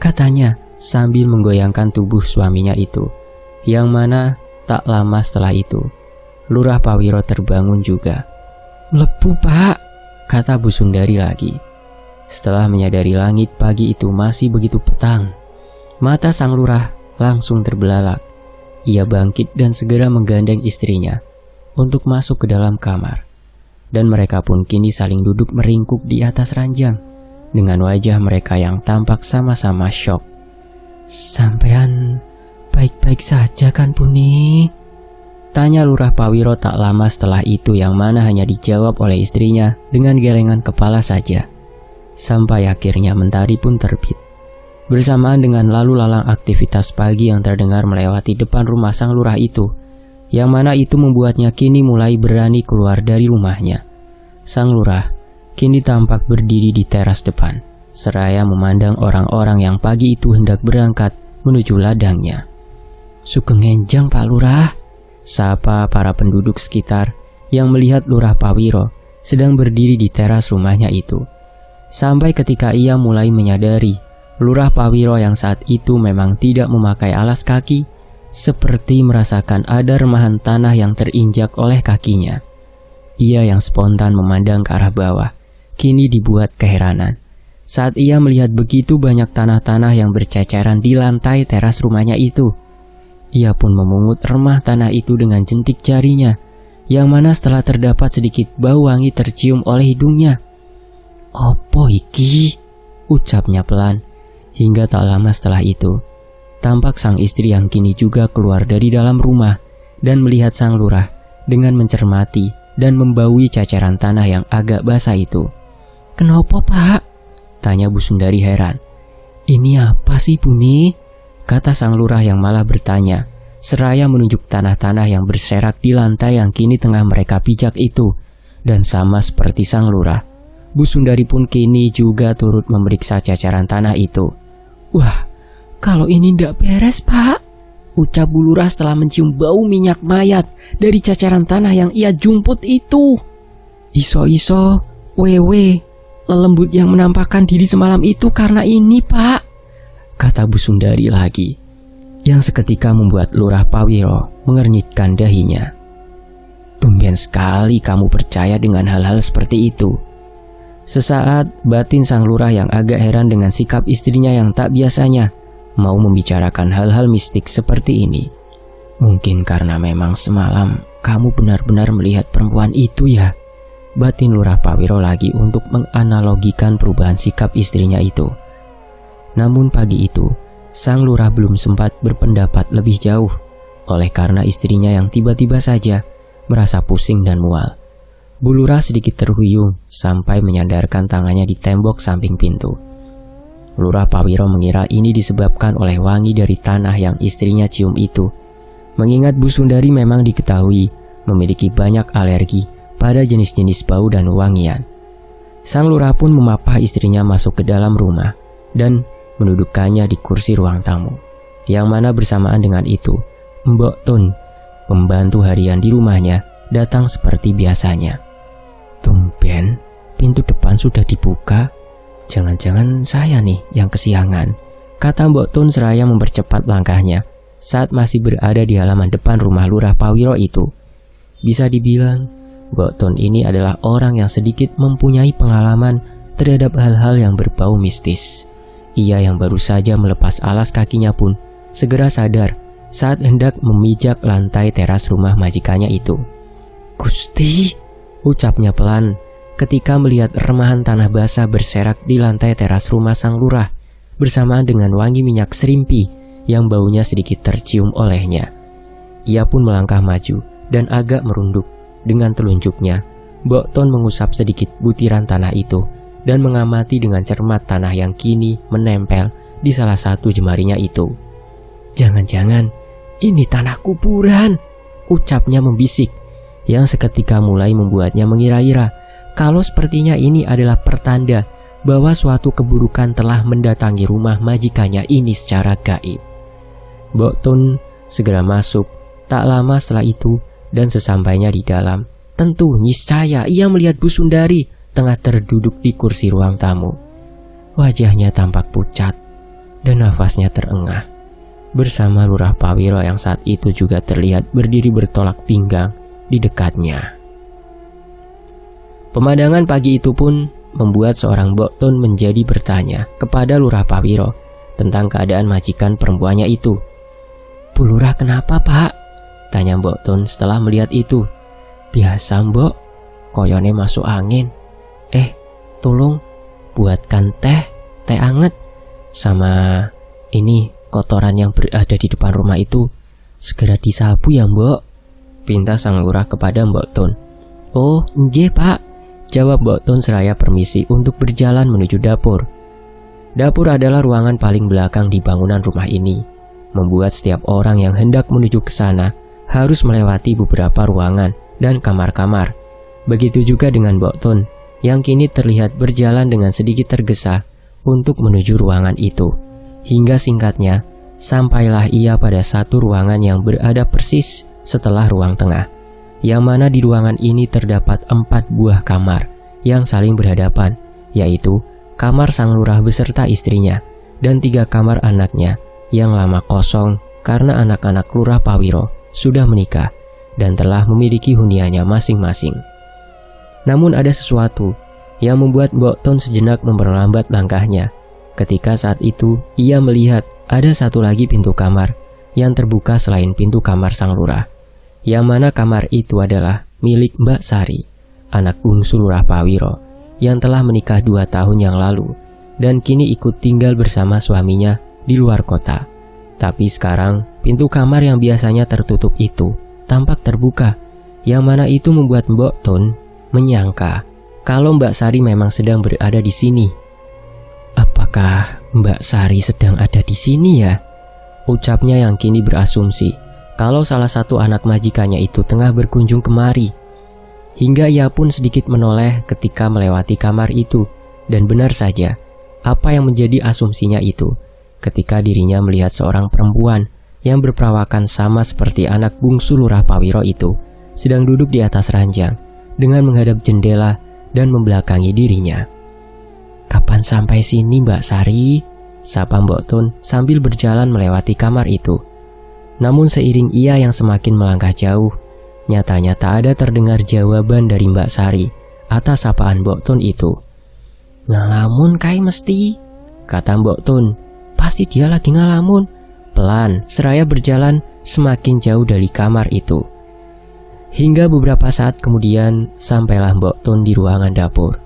katanya sambil menggoyangkan tubuh suaminya itu. Yang mana tak lama setelah itu, Lurah Pawiro terbangun juga. Melebu Pak, kata Bu Sundari lagi. Setelah menyadari langit pagi itu masih begitu petang, mata sang lurah langsung terbelalak. Ia bangkit dan segera menggandeng istrinya untuk masuk ke dalam kamar. Dan mereka pun kini saling duduk meringkuk di atas ranjang dengan wajah mereka yang tampak sama-sama syok. Sampean baik-baik saja kan Puni? Tanya Lurah Pawiro tak lama setelah itu, yang mana hanya dijawab oleh istrinya dengan gelengan kepala saja. Sampai akhirnya mentari pun terbit. Bersamaan dengan lalu lalang aktivitas pagi yang terdengar melewati depan rumah sang lurah itu, yang mana itu membuatnya kini mulai berani keluar dari rumahnya. Sang lurah kini tampak berdiri di teras depan, seraya memandang orang-orang yang pagi itu hendak berangkat menuju ladangnya. Sugeng enjang Pak Lurah, sapa para penduduk sekitar yang melihat Lurah Pawiro sedang berdiri di teras rumahnya itu. Sampai ketika ia mulai menyadari Lurah Pawiro yang saat itu memang tidak memakai alas kaki, seperti merasakan ada remahan tanah yang terinjak oleh kakinya. Ia yang spontan memandang ke arah bawah kini dibuat keheranan saat ia melihat begitu banyak tanah-tanah yang berceceran di lantai teras rumahnya itu. Ia pun memungut remah tanah itu dengan jentik jarinya, yang mana setelah terdapat sedikit bau wangi tercium oleh hidungnya. Opo iki? Ucapnya pelan. Hingga tak lama setelah itu, tampak sang istri yang kini juga keluar dari dalam rumah dan melihat sang lurah dengan mencermati dan membaui ceceran tanah yang agak basah itu. Kenapa Pak? Tanya Bu Sundari heran. Ini apa sih Buni? Kata sang lurah yang malah bertanya, seraya menunjuk tanah-tanah yang berserak di lantai yang kini tengah mereka pijak itu. Dan sama seperti sang lurah, Bu Sundari pun kini juga turut memeriksa ceceran tanah itu. Wah, kalau ini ndak beres Pak, ucap Bu Lurah setelah mencium bau minyak mayat dari ceceran tanah yang ia jumput itu. Iso-iso, wewe, lelembut yang menampakkan diri semalam itu karena ini Pak, kata Bu Sundari lagi, yang seketika membuat Lurah Pawiro mengernyitkan dahinya. Tumben sekali kamu percaya dengan hal-hal seperti itu. Sesaat batin sang lurah yang agak heran dengan sikap istrinya yang tak biasanya mau membicarakan hal-hal mistik seperti ini. Mungkin karena memang semalam kamu benar-benar melihat perempuan itu ya, batin Lurah Pawiro lagi untuk menganalogikan perubahan sikap istrinya itu. Namun pagi itu, sang lurah belum sempat berpendapat lebih jauh, oleh karena istrinya yang tiba-tiba saja merasa pusing dan mual. Bu Lurah sedikit terhuyung sampai menyandarkan tangannya di tembok samping pintu. Lurah Pawiro mengira ini disebabkan oleh wangi dari tanah yang istrinya cium itu. Mengingat Bu Sundari memang diketahui memiliki banyak alergi pada jenis-jenis bau dan wangian. Sang lurah pun memapah istrinya masuk ke dalam rumah dan mendudukkannya di kursi ruang tamu. Yang mana bersamaan dengan itu, Mbok Tun, pembantu harian di rumahnya, datang seperti biasanya. Tumben, pintu depan sudah dibuka. Jangan-jangan saya nih yang kesiangan, kata Mbok Tun seraya mempercepat langkahnya saat masih berada di halaman depan rumah Lurah Pawiro itu. Bisa dibilang, Mbok Tun ini adalah orang yang sedikit mempunyai pengalaman terhadap hal-hal yang berbau mistis. Ia yang baru saja melepas alas kakinya pun segera sadar saat hendak memijak lantai teras rumah majikannya itu. Gusti, ucapnya pelan ketika melihat remahan tanah basah berserak di lantai teras rumah sang lurah bersamaan dengan wangi minyak serimpi yang baunya sedikit tercium olehnya. Ia pun melangkah maju dan agak merunduk. Dengan telunjuknya, Mbok Tun mengusap sedikit butiran tanah itu dan mengamati dengan cermat tanah yang kini menempel di salah satu jemarinya itu. Jangan-jangan ini tanah kuburan, ucapnya membisik, yang seketika mulai membuatnya mengira-ira kalau sepertinya ini adalah pertanda bahwa suatu keburukan telah mendatangi rumah majikannya ini secara gaib. Mbok Tun segera masuk tak lama setelah itu, dan sesampainya di dalam, tentu niscaya ia melihat Bu Sundari tengah terduduk di kursi ruang tamu. Wajahnya tampak pucat dan nafasnya terengah. Bersama Lurah Pawiro yang saat itu juga terlihat berdiri bertolak pinggang di dekatnya. Pemandangan pagi itu pun membuat seorang Mbok Tun menjadi bertanya kepada Lurah Pawiro tentang keadaan majikan perempuannya itu. "Bu Lurah kenapa, Pak?" tanya Mbok Tun setelah melihat itu. "Biasa, Mbok, koyone masuk angin. Tolong buatkan teh anget sama ini kotoran yang berada di depan rumah itu segera disapu ya, Mbok," pinta sang lurah kepada Mbok Tun. "Oh, nggih, Pak," jawab Mbok Tun seraya permisi untuk berjalan menuju dapur. Dapur adalah ruangan paling belakang di bangunan rumah ini, membuat setiap orang yang hendak menuju ke sana harus melewati beberapa ruangan dan kamar-kamar. Begitu juga dengan Mbok Tun yang kini terlihat berjalan dengan sedikit tergesa untuk menuju ruangan itu. Hingga singkatnya, sampailah ia pada satu ruangan yang berada persis setelah ruang tengah, yang mana di ruangan ini terdapat 4 buah kamar yang saling berhadapan, yaitu kamar sang lurah beserta istrinya dan 3 kamar anaknya yang lama kosong karena anak-anak Lurah Pawiro sudah menikah dan telah memiliki huniannya masing-masing. Namun ada sesuatu yang membuat Mbok Tun sejenak memperlambat langkahnya. Ketika saat itu ia melihat ada satu lagi pintu kamar yang terbuka selain pintu kamar sang lurah, yang mana kamar itu adalah milik Mbak Sari, anak bungsu Lurah Pawiro yang telah menikah 2 tahun yang lalu dan kini ikut tinggal bersama suaminya di luar kota. Tapi sekarang pintu kamar yang biasanya tertutup itu tampak terbuka, yang mana itu membuat Mbok Tun menyangka kalau Mbak Sari memang sedang berada di sini. "Apakah Mbak Sari sedang ada di sini ya?" ucapnya yang kini berasumsi kalau salah satu anak majikannya itu tengah berkunjung kemari. Hingga ia pun sedikit menoleh ketika melewati kamar itu. Dan benar saja, apa yang menjadi asumsinya itu ketika dirinya melihat seorang perempuan yang berperawakan sama seperti anak bungsu Lurah Pawiro itu sedang duduk di atas ranjang dengan menghadap jendela dan membelakangi dirinya. "Kapan sampai sini, Mbak Sari?" sapa Mbok Tun sambil berjalan melewati kamar itu. Namun seiring ia yang semakin melangkah jauh, nyatanya tak ada terdengar jawaban dari Mbak Sari atas sapaan Mbok Tun itu. "Ngalamun kai mesti," kata Mbok Tun. "Pasti dia lagi ngalamun." Pelan seraya berjalan semakin jauh dari kamar itu. Hingga beberapa saat kemudian sampailah Mbok Tun di ruangan dapur.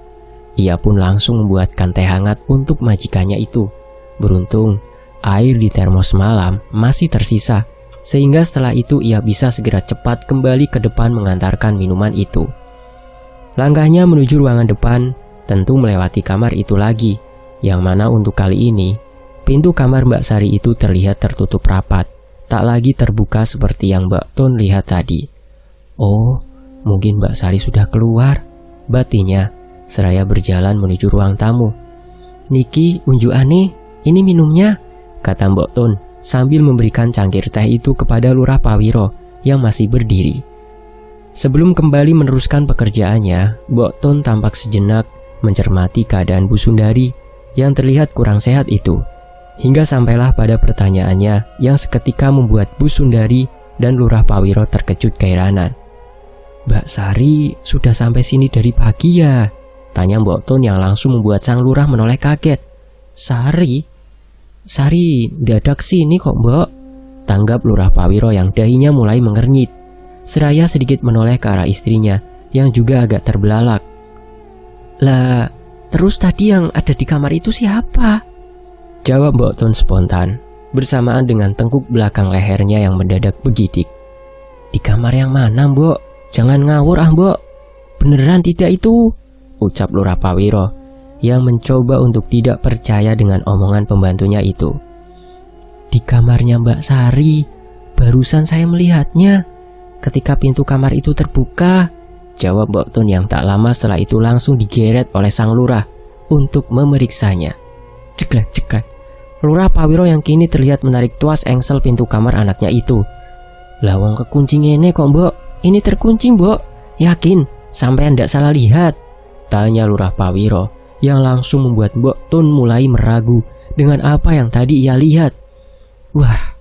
Ia pun langsung membuatkan teh hangat untuk majikannya itu. Beruntung air di termos malam masih tersisa, sehingga setelah itu ia bisa segera cepat kembali ke depan mengantarkan minuman itu. Langkahnya menuju ruangan depan tentu melewati kamar itu lagi, yang mana untuk kali ini pintu kamar Mbak Sari itu terlihat tertutup rapat, tak lagi terbuka seperti yang Mbak Tun lihat tadi. "Oh, mungkin Mbak Sari sudah keluar," batinnya seraya berjalan menuju ruang tamu. "Niki, unjukane, ini minumnya," kata Mbok Tun sambil memberikan cangkir teh itu kepada Lurah Pawiro yang masih berdiri. Sebelum kembali meneruskan pekerjaannya, Mbok Tun tampak sejenak mencermati keadaan Bu Sundari yang terlihat kurang sehat itu, hingga sampailah pada pertanyaannya yang seketika membuat Bu Sundari dan Lurah Pawiro terkejut keheranan. "Mbak Sari sudah sampai sini dari pagi ya?" tanya Mbok Tun yang langsung membuat sang lurah menoleh kaget. Sari dadak sini kok, Mbok," tanggap Lurah Pawiro yang dahinya mulai mengernyit, seraya sedikit menoleh ke arah istrinya yang juga agak terbelalak. "Lah, terus tadi yang ada di kamar itu siapa?" jawab Mbok Tun spontan, bersamaan dengan tengkuk belakang lehernya yang mendadak begidik. "Di kamar yang mana, Mbok? Jangan ngawur Mbok. Beneran tidak itu?" ucap Lurah Pawiro yang mencoba untuk tidak percaya dengan omongan pembantunya itu. "Di kamarnya Mbak Sari. Barusan saya melihatnya ketika pintu kamar itu terbuka," jawab Mbok Tun yang tak lama setelah itu langsung digeret oleh sang lurah untuk memeriksanya. Ceklek. Lurah Pawiro yang kini terlihat menarik tuas engsel pintu kamar anaknya itu. "Lawang kekunci ngene kok, Mbok. Ini terkunci, Mbok. Yakin sampai ndak salah lihat?" Tanya Lurah Pawiro yang langsung membuat Mbok Tun mulai meragu dengan apa yang tadi ia lihat. Wah,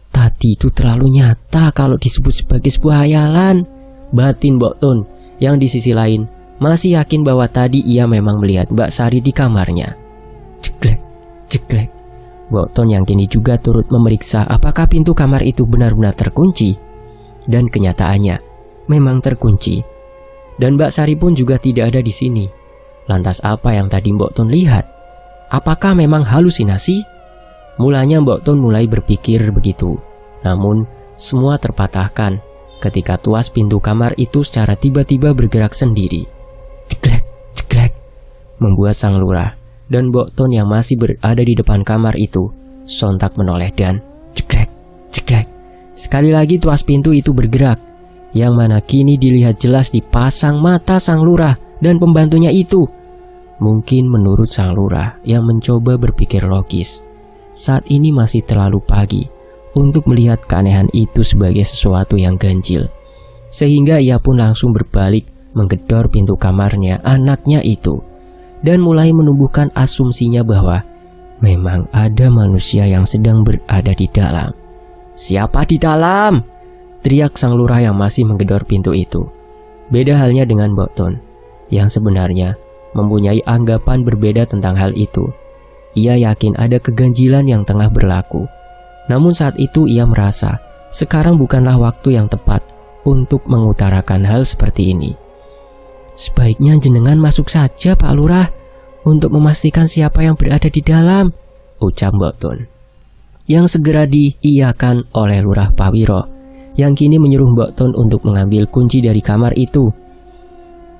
tadi itu terlalu nyata kalau disebut sebagai sebuah hayalan, batin Mbok Tun yang di sisi lain masih yakin bahwa tadi ia memang melihat Mbak Sari di kamarnya. Jeglek, jeglek. Mbok Tun yang kini juga turut memeriksa apakah pintu kamar itu benar-benar terkunci. Dan kenyataannya memang terkunci. Dan Mbak Sari pun juga tidak ada di sini. Lantas apa yang tadi Mbok Tun lihat? Apakah memang halusinasi? Mulanya Mbok Tun mulai berpikir begitu. Namun semua terpatahkan ketika tuas pintu kamar itu secara tiba-tiba bergerak sendiri. Jeglek, jeglek. Membuat sang lurah dan Mbok Tun yang masih berada di depan kamar itu sontak menoleh dan jeglek, jeglek. Sekali lagi tuas pintu itu bergerak, yang mana kini dilihat jelas dipasang mata sang lurah dan pembantunya itu. Mungkin menurut sang lurah yang mencoba berpikir logis, saat ini masih terlalu pagi untuk melihat keanehan itu sebagai sesuatu yang ganjil. Sehingga ia pun langsung berbalik menggedor pintu kamarnya anaknya itu dan mulai menumbuhkan asumsinya bahwa memang ada manusia yang sedang berada di dalam. Siapa di dalam? Teriak sang lurah yang masih menggedor pintu itu. Beda halnya dengan Mbok Tun yang sebenarnya mempunyai anggapan berbeda tentang hal itu. Ia yakin ada keganjilan yang tengah berlaku. Namun saat itu ia merasa sekarang bukanlah waktu yang tepat untuk mengutarakan hal seperti ini. Sebaiknya jenengan masuk saja Pak Lurah untuk memastikan siapa yang berada di dalam, ucap Mbok Tun. Yang segera diiyakan oleh Lurah Pawiro yang kini menyuruh Mbok Tun untuk mengambil kunci dari kamar itu.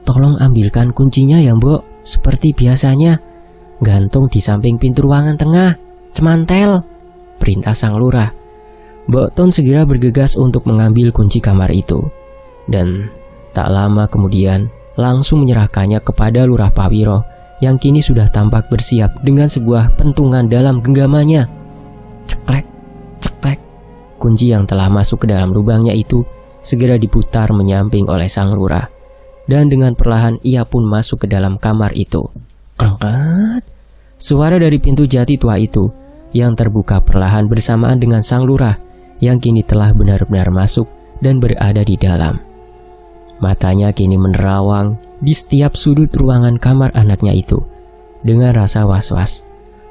Tolong ambilkan kuncinya ya Mbok, seperti biasanya. Gantung di samping pintu ruangan tengah, cemantel, perintah sang lurah. Mbok Tun segera bergegas untuk mengambil kunci kamar itu. Dan tak lama kemudian langsung menyerahkannya kepada Lurah Pawiro yang kini sudah tampak bersiap dengan sebuah pentungan dalam genggamannya. Ceklek, ceklek. Kunci yang telah masuk ke dalam lubangnya itu segera diputar menyamping oleh sang lurah. Dan dengan perlahan ia pun masuk ke dalam kamar itu. Krengket. Suara dari pintu jati tua itu yang terbuka perlahan bersamaan dengan sang lurah yang kini telah benar-benar masuk dan berada di dalam. Matanya kini menerawang di setiap sudut ruangan kamar anaknya itu. Dengan rasa was-was,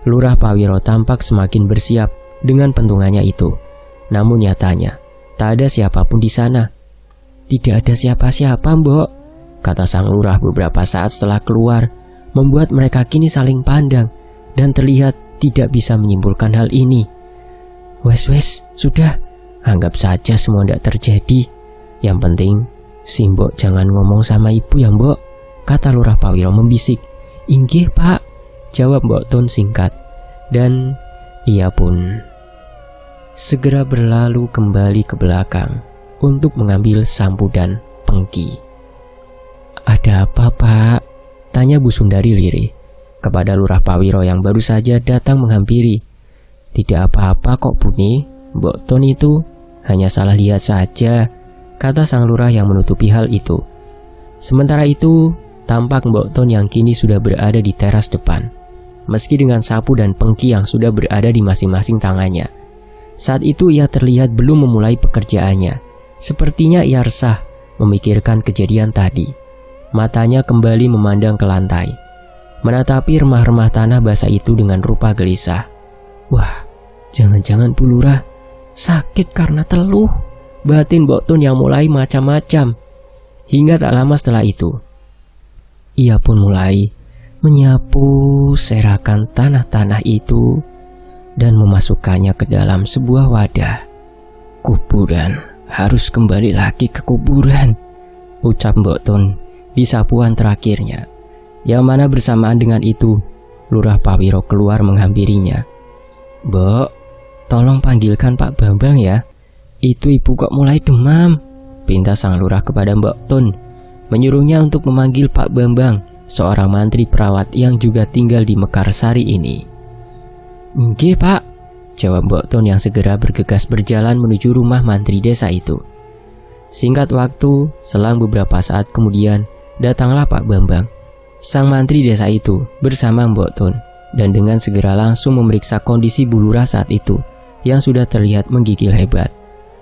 Lurah Pawiro tampak semakin bersiap dengan pentungannya itu. Namun nyatanya, tak ada siapapun di sana. Tidak ada siapa-siapa, Mbok, kata sang lurah beberapa saat setelah keluar, membuat mereka kini saling pandang dan terlihat tidak bisa menyimpulkan hal ini. Wes, sudah, anggap saja semua tidak terjadi. Yang penting, si Mbok jangan ngomong sama ibu ya Mbok, kata Lurah Pawiro membisik. Inggih Pak, jawab Mbok Tun singkat. Dan ia pun segera berlalu kembali ke belakang untuk mengambil sampo dan pengki. Ada apa Pak? Tanya Bu Sundari lirih kepada Lurah Pawiro yang baru saja datang menghampiri. Tidak apa-apa kok Buni, Mbok Tun itu hanya salah lihat saja, kata sang lurah yang menutupi hal itu. Sementara itu, tampak Mbok Tun yang kini sudah berada di teras depan, meski dengan sapu dan pengki yang sudah berada di masing-masing tangannya. Saat itu ia terlihat belum memulai pekerjaannya. Sepertinya ia resah memikirkan kejadian tadi. Matanya kembali memandang ke lantai, menatapi remah-remah tanah basah itu dengan rupa gelisah. Wah, jangan-jangan Bu Lurah sakit karena teluh, batin Mbok Tun yang mulai macam-macam. Hingga tak lama setelah itu, ia pun mulai menyapu serakan tanah-tanah itu dan memasukkannya ke dalam sebuah wadah. Kuburan, harus kembali lagi ke kuburan, ucap Mbok Tun di sapuan terakhirnya, yang mana bersamaan dengan itu Lurah Pawiro keluar menghampirinya. Mbok, tolong panggilkan Pak Bambang ya, itu ibu kok mulai demam, pinta sang lurah kepada Mbok Tun, menyuruhnya untuk memanggil Pak Bambang, seorang mantri perawat yang juga tinggal di Mekarsari ini. Nggih Pak, jawab Mbok Tun yang segera bergegas berjalan menuju rumah mantri desa itu. Singkat waktu, selang beberapa saat kemudian, datanglah Pak Bambang. sang mantri desa itu bersama Mbok Tun, dan dengan segera langsung memeriksa kondisi Bu Lurah saat itu yang sudah terlihat menggigil hebat.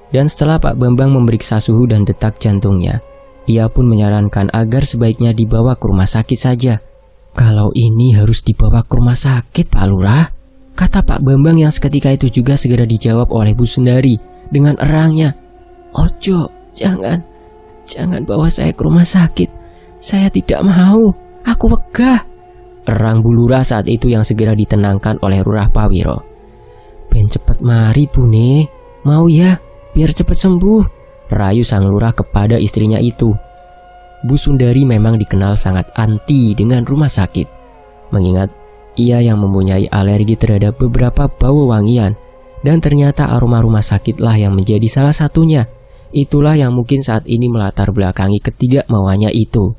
Dan setelah Pak Bambang memeriksa suhu dan detak jantungnya, ia pun menyarankan agar sebaiknya dibawa ke rumah sakit saja. "Kalau ini harus dibawa ke rumah sakit, Pak Lurah," kata Pak Bambang yang seketika itu juga segera dijawab oleh Bu Sundari dengan erangnya. "Ojo, jangan bawa saya ke rumah sakit. Saya tidak mau, aku wegah," erang Bu Lurah saat itu yang segera ditenangkan oleh Lurah Pawiro. "Ben cepet mari Bune, mau ya, biar cepet sembuh," rayu sang lurah kepada istrinya itu. Bu Sundari memang dikenal sangat anti dengan rumah sakit, mengingat ia yang mempunyai alergi terhadap beberapa bau wangian, dan ternyata aroma rumah sakitlah yang menjadi salah satunya. Itulah yang mungkin saat ini melatar belakangi ketidakmauannya itu.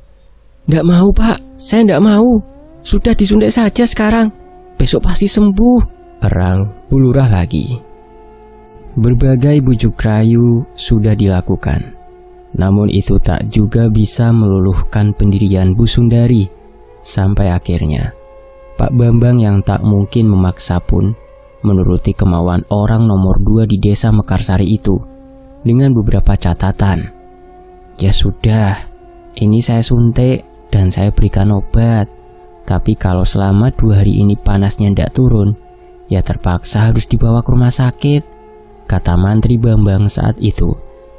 "Nggak mau Pak, saya nggak mau. Sudah disuntik saja sekarang, besok pasti sembuh," erang Bu Lurah lagi. Berbagai bujuk rayu sudah dilakukan, namun itu tak juga bisa meluluhkan pendirian Bu Sundari. Sampai akhirnya Pak Bambang yang tak mungkin memaksa pun menuruti kemauan orang nomor 2 di desa Mekarsari itu dengan beberapa catatan. "Ya sudah, ini saya suntik dan saya berikan obat. Tapi kalau selama 2 hari ini panasnya tidak turun, ya terpaksa harus dibawa ke rumah sakit," kata Mantri Bambang saat itu,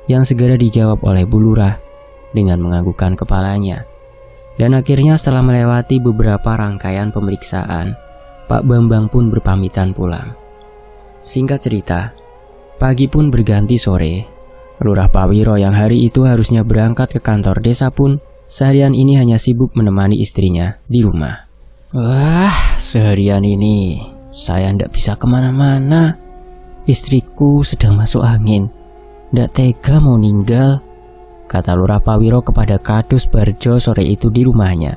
yang segera dijawab oleh Bu Lurah dengan menganggukkan kepalanya. Dan akhirnya setelah melewati beberapa rangkaian pemeriksaan, Pak Bambang pun berpamitan pulang. Singkat cerita, pagi pun berganti sore. Lurah Pawiro yang hari itu harusnya berangkat ke kantor desa pun seharian ini hanya sibuk menemani istrinya di rumah. "Wah, seharian ini saya ndak bisa kemana-mana. Istriku sedang masuk angin, ndak tega mau ninggal," kata Lurah Pawiro kepada Kadus Barjo sore itu di rumahnya.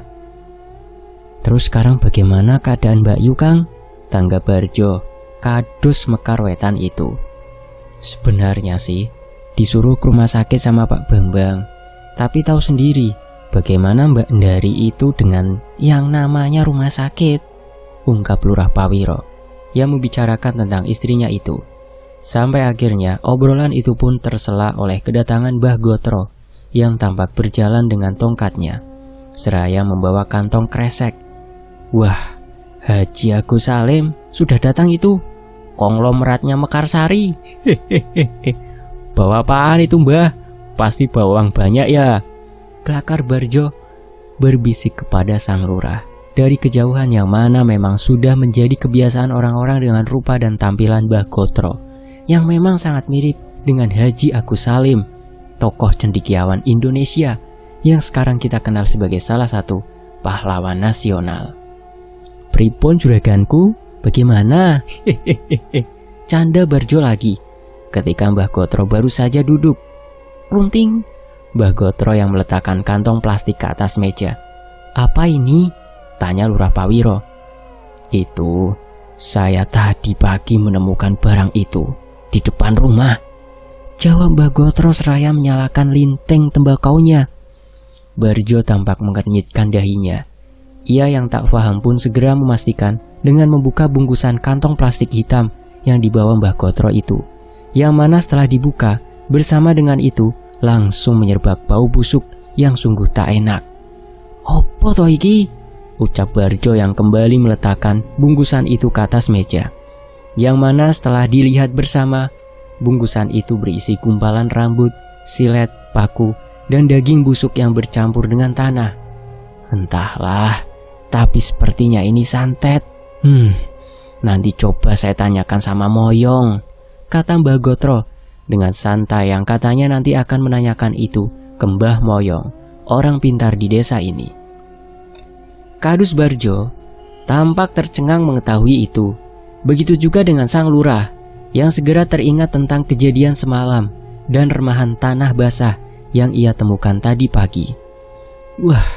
"Terus sekarang bagaimana keadaan Mbak Yu, Kang?" tanggap Barjo, Kadus Mekar Wetan itu. "Sebenarnya sih disuruh ke rumah sakit sama Pak Bambang, tapi tahu sendiri bagaimana Mbak Ndari itu dengan yang namanya rumah sakit," ungkap Lurah Pawiro yang membicarakan tentang istrinya itu. Sampai akhirnya obrolan itu pun tersela oleh kedatangan Mbah Gotro yang tampak berjalan dengan tongkatnya seraya membawa kantong kresek. "Wah, Haji Agus Salim sudah datang itu, konglomeratnya Mekarsari. Hehehe. Bawa apaan itu Mbah? Pasti bawa uang banyak ya," kelakar Barjo berbisik kepada sang lurah dari kejauhan yang mana memang sudah menjadi kebiasaan orang-orang dengan rupa dan tampilan Mbah Gotro yang memang sangat mirip dengan Haji Agus Salim, tokoh cendekiawan Indonesia yang sekarang kita kenal sebagai salah satu pahlawan nasional. "Pripun juraganku, bagaimana?" Hehehe, canda Barjo lagi ketika Mbah Gotro baru saja duduk. "Runting," Mbah Gotro yang meletakkan kantong plastik ke atas meja. "Apa ini?" tanya Lurah Pawiro. "Itu, saya tadi pagi menemukan barang itu di depan rumah," jawab Mbah Gotro seraya menyalakan linteng tembakaunya. Barjo tampak mengernyitkan dahinya. Ia yang tak paham pun segera memastikan dengan membuka bungkusan kantong plastik hitam yang dibawa Mbah Gotro itu, yang mana setelah dibuka bersama dengan itu langsung menyerbak bau busuk yang sungguh tak enak. "Opo toh iki?" ucap Barjo yang kembali meletakkan bungkusan itu ke atas meja, yang mana setelah dilihat bersama, bungkusan itu berisi gumpalan rambut, silet, paku, dan daging busuk yang bercampur dengan tanah. "Entahlah, tapi sepertinya ini santet. Nanti coba saya tanyakan sama Moyong," kata Mbah Gotro dengan santai yang katanya nanti akan menanyakan itu ke Mbah Moyong, orang pintar di desa ini. Kadus Barjo tampak tercengang mengetahui itu. Begitu juga dengan sang lurah yang segera teringat tentang kejadian semalam dan remahan tanah basah yang ia temukan tadi pagi. Wah,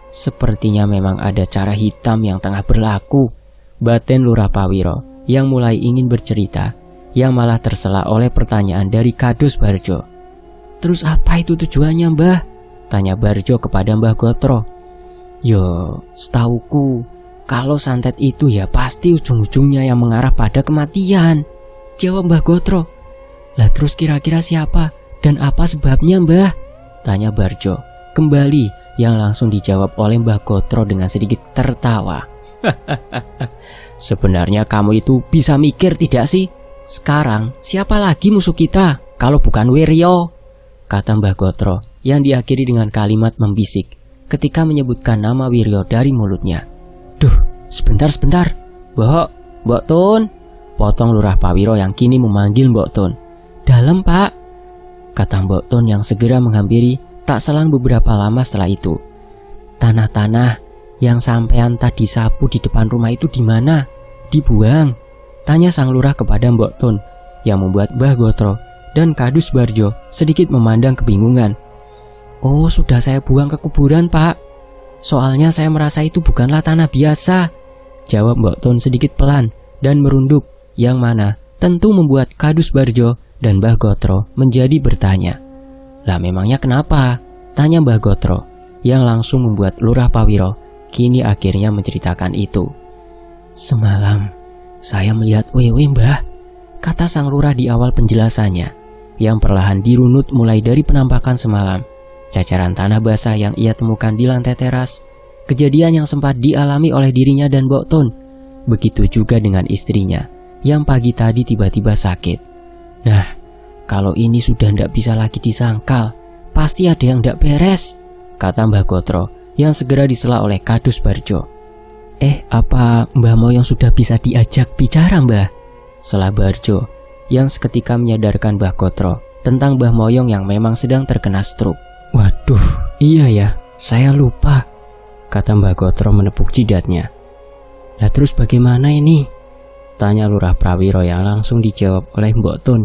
sepertinya memang ada cara hitam yang tengah berlaku, batin Lurah Pawiro yang mulai ingin bercerita, yang malah tersela oleh pertanyaan dari Kadus Barjo. "Terus apa itu tujuannya, Mbah?" tanya Barjo kepada Mbah Gotro. Yo, setauku kalau santet itu ya pasti ujung-ujungnya yang mengarah pada kematian, jawab Mbah Gotro. Lah terus kira-kira siapa dan apa sebabnya, Mbah? Tanya Barjo kembali, yang langsung dijawab oleh Mbah Gotro dengan sedikit tertawa. Sebenarnya kamu itu bisa mikir tidak sih? Sekarang siapa lagi musuh kita kalau bukan Wiryo? Kata Mbah Gotro yang diakhiri dengan kalimat membisik ketika menyebutkan nama Wiryo dari mulutnya. Duh, sebentar. Mbok Tun, potong Lurah Pawiro yang kini memanggil Mbok Tun. Dalam, Pak, kata Mbok Tun yang segera menghampiri tak selang beberapa lama setelah itu. Tanah-tanah yang sampean tadi sapu di depan rumah itu di mana? Dibuang? Tanya sang lurah kepada Mbok Tun, yang membuat Mbah Gotro dan Kadus Barjo sedikit memandang kebingungan. Oh, sudah saya buang ke kuburan, Pak. Soalnya saya merasa itu bukanlah tanah biasa, jawab Mbok Tun sedikit pelan dan merunduk, yang mana tentu membuat Kadus Barjo dan Mbah Gotro menjadi bertanya. Lah memangnya kenapa? Tanya Mbah Gotro, yang langsung membuat Lurah Pawiro kini akhirnya menceritakan itu. Semalam saya melihat wewe, Mbah, kata sang lurah di awal penjelasannya, yang perlahan dirunut mulai dari penampakan semalam, cacaran tanah basah yang ia temukan di lantai teras, kejadian yang sempat dialami oleh dirinya dan Mbok Tun. Begitu juga dengan istrinya yang pagi tadi tiba-tiba sakit. Nah, kalau ini sudah tidak bisa lagi disangkal, pasti ada yang tidak beres, kata Mbah Gotro yang segera disela oleh Kadus Barjo. Apa Mbah Moyong sudah bisa diajak bicara, Mbah? Sela Barjo yang seketika menyadarkan Mbah Gotro tentang Mbah Moyong yang memang sedang terkena stroke. Waduh, iya ya, saya lupa, kata Mbah Gotro menepuk jidatnya. Lah terus bagaimana ini? Tanya Lurah Prawiro yang langsung dijawab oleh Mbok Tun,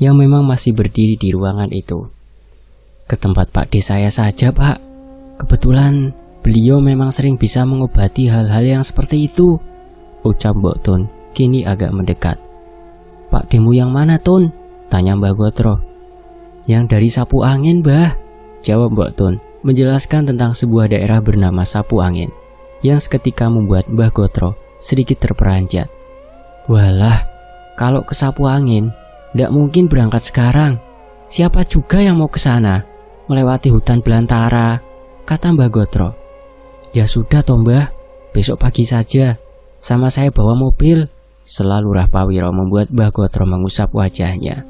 yang memang masih berdiri di ruangan itu. Ke tempat Pak D saya saja, Pak. Kebetulan beliau memang sering bisa mengobati hal-hal yang seperti itu, ucap Mbok Tun kini agak mendekat. Pak D-mu yang mana, Tun? Tanya Mbah Gotro. Yang dari Sapu Angin, Mbah, jawab Mbok Tun menjelaskan tentang sebuah daerah bernama Sapu Angin, yang seketika membuat Mbah Gotro sedikit terperanjat. Walah, kalau ke Sapu Angin ndak mungkin berangkat sekarang. Siapa juga yang mau ke sana melewati hutan belantara, kata Mbah Gotro. Ya sudah toh, Mbah, besok pagi saja. Sama saya bawa mobil, sela Lurah Pawiro membuat Mbah Gotro mengusap wajahnya.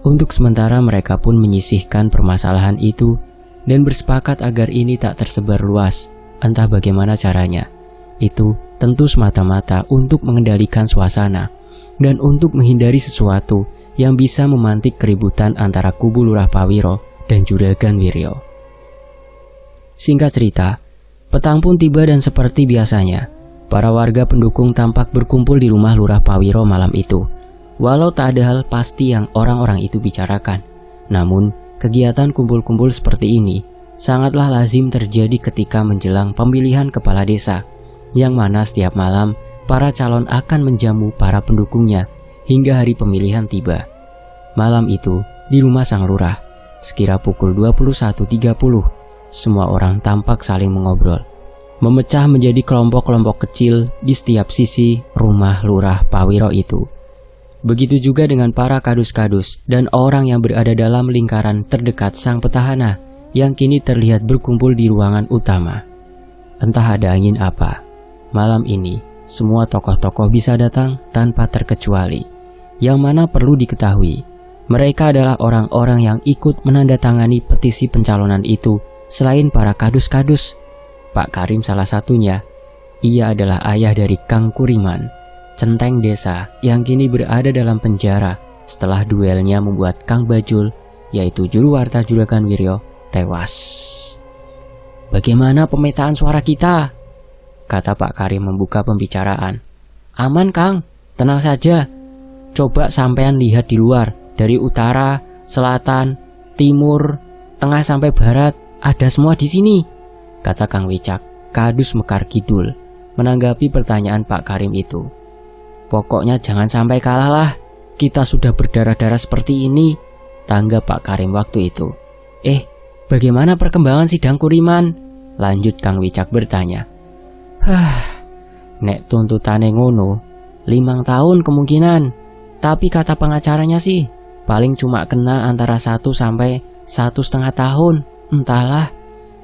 Untuk sementara mereka pun menyisihkan permasalahan itu dan bersepakat agar ini tak tersebar luas. Entah bagaimana caranya. Itu tentu semata-mata untuk mengendalikan suasana dan untuk menghindari sesuatu yang bisa memantik keributan antara kubu Lurah Pawiro dan Juragan Wiryo. Singkat cerita, petang pun tiba dan seperti biasanya, para warga pendukung tampak berkumpul di rumah Lurah Pawiro malam itu. Walau tak ada hal pasti yang orang-orang itu bicarakan, namun kegiatan kumpul-kumpul seperti ini sangatlah lazim terjadi ketika menjelang pemilihan kepala desa, yang mana setiap malam para calon akan menjamu para pendukungnya hingga hari pemilihan tiba. Malam itu di rumah sang lurah, sekira pukul 21.30, semua orang tampak saling mengobrol, memecah menjadi kelompok-kelompok kecil di setiap sisi rumah Lurah Pawiro itu. Begitu juga dengan para kadus-kadus dan orang yang berada dalam lingkaran terdekat sang petahana yang kini terlihat berkumpul di ruangan utama. Entah ada angin apa, malam ini semua tokoh-tokoh bisa datang tanpa terkecuali. Yang mana perlu diketahui, mereka adalah orang-orang yang ikut menandatangani petisi pencalonan itu. Selain para kadus-kadus, Pak Karim salah satunya. Ia adalah ayah dari Kang Kuriman, centeng desa yang kini berada dalam penjara setelah duelnya membuat Kang Bajul, yaitu juru warta Juragan Wiryo, tewas. Bagaimana pemetaan suara kita? Kata Pak Karim membuka pembicaraan. Aman, Kang, tenang saja. Coba sampean lihat di luar, dari utara, selatan, timur, tengah sampai barat, ada semua di sini, kata Kang Wicak, Kadus Mekar Kidul, menanggapi pertanyaan Pak Karim itu. Pokoknya jangan sampai kalah lah, kita sudah berdarah-darah seperti ini, tanggap Pak Karim waktu itu. Bagaimana perkembangan sidang Kuriman? Lanjut Kang Wicak bertanya. Nek tuntutane ngono 5 tahun kemungkinan. Tapi kata pengacaranya sih paling cuma kena antara 1 sampai 1,5 tahun. Entahlah,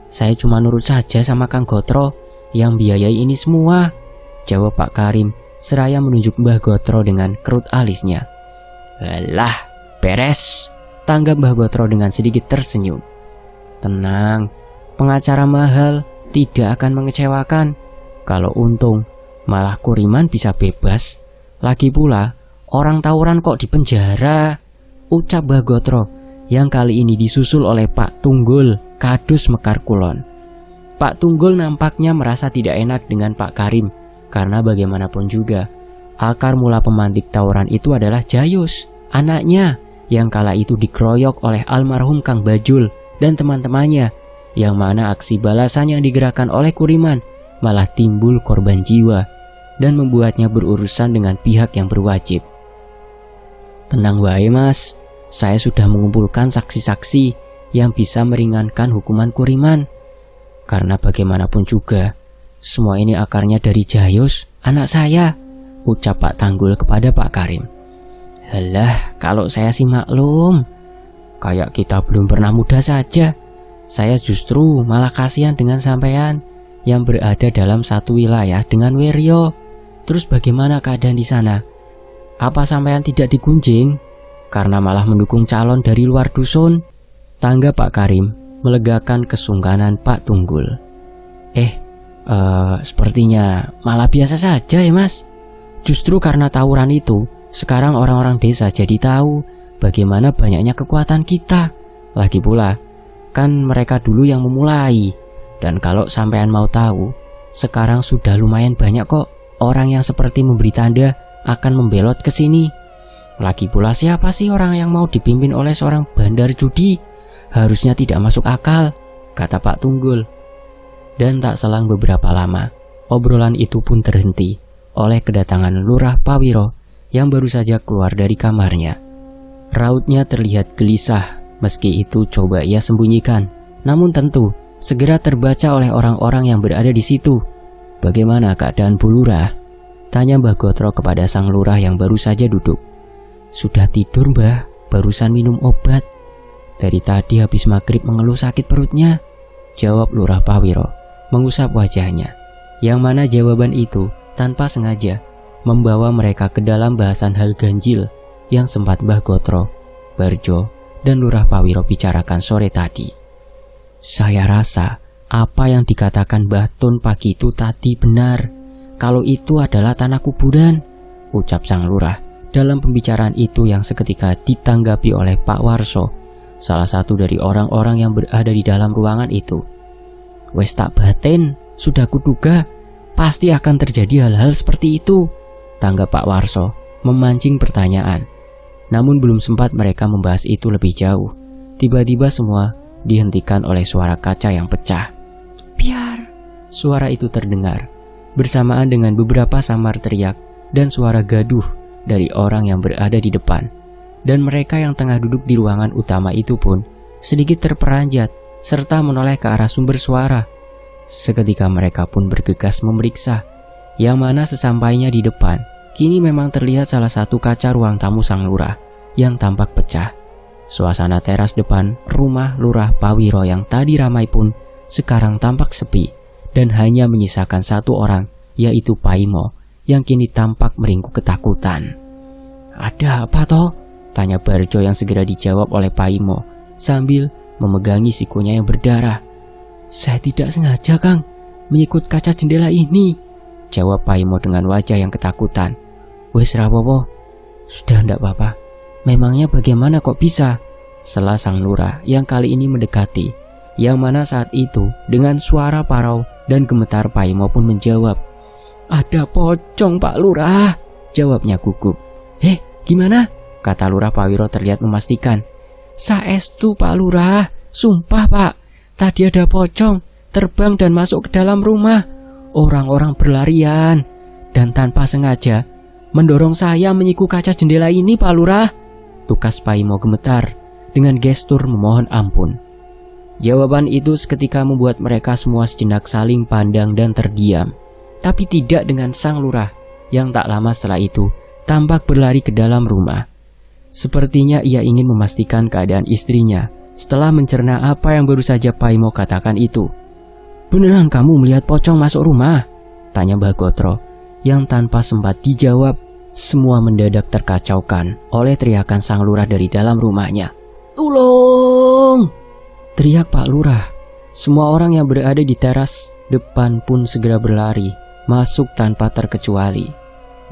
saya cuma nurut saja sama Kang Gotro yang biayai ini semua, jawab Pak Karim seraya menunjuk Mbah Gotro dengan kerut alisnya. Alah, beres, tanggap Mbah Gotro dengan sedikit tersenyum. Tenang, pengacara mahal tidak akan mengecewakan. Kalau untung, malah Kuriman bisa bebas. Lagi pula, orang tawuran kok dipenjara, ucap Mbah Gotro yang kali ini disusul oleh Pak Tunggul, Kadus Mekar Kulon. Pak Tunggul nampaknya merasa tidak enak dengan Pak Karim, karena bagaimanapun juga, akar mula pemantik tawuran itu adalah Jayus, anaknya, yang kala itu dikeroyok oleh almarhum Kang Bajul dan teman-temannya, yang mana aksi balasan yang digerakkan oleh Kuriman malah timbul korban jiwa dan membuatnya berurusan dengan pihak yang berwajib. Tenang wae mas, saya sudah mengumpulkan saksi-saksi yang bisa meringankan hukuman Kuriman. Karena bagaimanapun juga, semua ini akarnya dari Jayus, anak saya, ucap Pak Tanggul kepada Pak Karim. Halah, kalau saya sih maklum, kayak kita belum pernah muda saja. Saya justru malah kasihan dengan sampean yang berada dalam satu wilayah dengan Weryo. Terus bagaimana keadaan di sana? Apa sampean tidak digunjing karena malah mendukung calon dari luar dusun? Tanggap Pak Karim melegakan kesungkanan Pak Tunggul. Sepertinya malah biasa saja ya mas. Justru karena tawuran itu, sekarang orang-orang desa jadi tahu bagaimana banyaknya kekuatan kita. Lagi pula, kan mereka dulu yang memulai. Dan kalau sampean mau tahu, sekarang sudah lumayan banyak kok orang yang seperti memberi tanda akan membelot ke sini. Lagi pula siapa sih orang yang mau dipimpin oleh seorang bandar judi? Harusnya tidak masuk akal, kata Pak Tunggul. Dan tak selang beberapa lama, obrolan itu pun terhenti oleh kedatangan Lurah Pawiro yang baru saja keluar dari kamarnya. Rautnya terlihat gelisah, meski itu coba ia sembunyikan. Namun tentu segera terbaca oleh orang-orang yang berada di situ. Bagaimana keadaan Bu Lurah? Tanya Mbah Gotro kepada sang lurah yang baru saja duduk. Sudah tidur mbah, barusan minum obat. Dari tadi habis maghrib mengeluh sakit perutnya, jawab Lurah Pawiro mengusap wajahnya. Yang mana jawaban itu tanpa sengaja membawa mereka ke dalam bahasan hal ganjil yang sempat Mbah Gotro, Barjo, dan Lurah Pawiro bicarakan sore tadi. Saya rasa apa yang dikatakan Mbah Tun pagi itu tadi benar. Kalau itu adalah tanah kuburan, ucap sang lurah dalam pembicaraan itu yang seketika ditanggapi oleh Pak Warso, salah satu dari orang-orang yang berada di dalam ruangan itu. Wes tak batin, sudah kuduga pasti akan terjadi hal-hal seperti itu, tanggap Pak Warso memancing pertanyaan. Namun belum sempat mereka membahas itu lebih jauh, tiba-tiba semua dihentikan oleh suara kaca yang pecah. Biar, suara itu terdengar bersamaan dengan beberapa samar teriak dan suara gaduh dari orang yang berada di depan. Dan mereka yang tengah duduk di ruangan utama itu pun sedikit terperanjat serta menoleh ke arah sumber suara. Seketika mereka pun bergegas memeriksa, yang mana sesampainya di depan, kini memang terlihat salah satu kaca ruang tamu sang lurah yang tampak pecah. Suasana teras depan rumah Lurah Pawiro yang tadi ramai pun sekarang tampak sepi dan hanya menyisakan satu orang, yaitu Paimo, yang kini tampak meringkuk ketakutan. Ada apa toh? Tanya Barjo yang segera dijawab oleh Paimo sambil memegangi sikunya yang berdarah. Saya tidak sengaja Kang mengikut kaca jendela ini, jawab Paimo dengan wajah yang ketakutan. Wes rapopo, sudah ndak apa-apa. Memangnya bagaimana kok bisa? Sela sang lurah yang kali ini mendekati, yang mana saat itu dengan suara parau dan gemetar Paimo pun menjawab. Ada pocong Pak Lurah, jawabnya gugup. Gimana? Kata Lurah Pawiro terlihat memastikan. Saestu Pak Lurah, sumpah Pak, tadi ada pocong terbang dan masuk ke dalam rumah. Orang-orang berlarian dan tanpa sengaja mendorong saya menyiku kaca jendela ini Pak Lurah, tukas Paimo gemetar dengan gestur memohon ampun. Jawaban itu seketika membuat mereka semua sejenak saling pandang dan terdiam. Tapi tidak dengan sang lurah yang tak lama setelah itu tampak berlari ke dalam rumah. Sepertinya ia ingin memastikan keadaan istrinya setelah mencerna apa yang baru saja Paimo katakan itu. "Beneran kamu melihat pocong masuk rumah?" tanya Mbah Gotro yang tanpa sempat dijawab. Semua mendadak terkacaukan oleh teriakan sang lurah dari dalam rumahnya. "Tolong!" teriak Pak Lurah. Semua orang yang berada di teras depan pun segera berlari masuk tanpa terkecuali.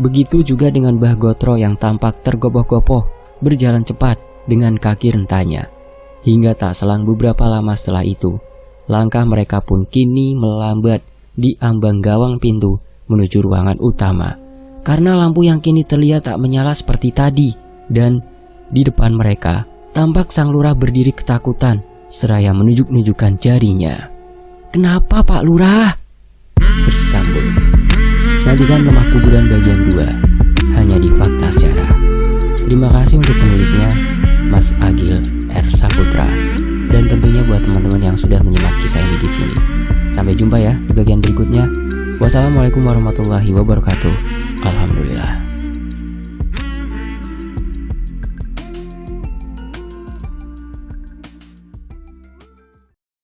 Begitu juga dengan Mbah Gotro yang tampak tergopoh-gopoh berjalan cepat dengan kaki rentanya. Hingga tak selang beberapa lama setelah itu, langkah mereka pun kini melambat di ambang gawang pintu menuju ruangan utama. Karena lampu yang kini terlihat tak menyala seperti tadi. Dan di depan mereka tampak sang lurah berdiri ketakutan seraya menunjuk-nunjukkan jarinya. "Kenapa Pak Lurah?" bersambung. Nantikan Lemah Kuburan bagian 2 hanya di Fakta Sejarah. Terima kasih untuk penulisnya Mas Agil R. Saputra, dan tentunya buat teman-teman yang sudah menyimak kisah ini di sini. Sampai jumpa ya di bagian berikutnya. Wassalamualaikum warahmatullahi wabarakatuh. Alhamdulillah.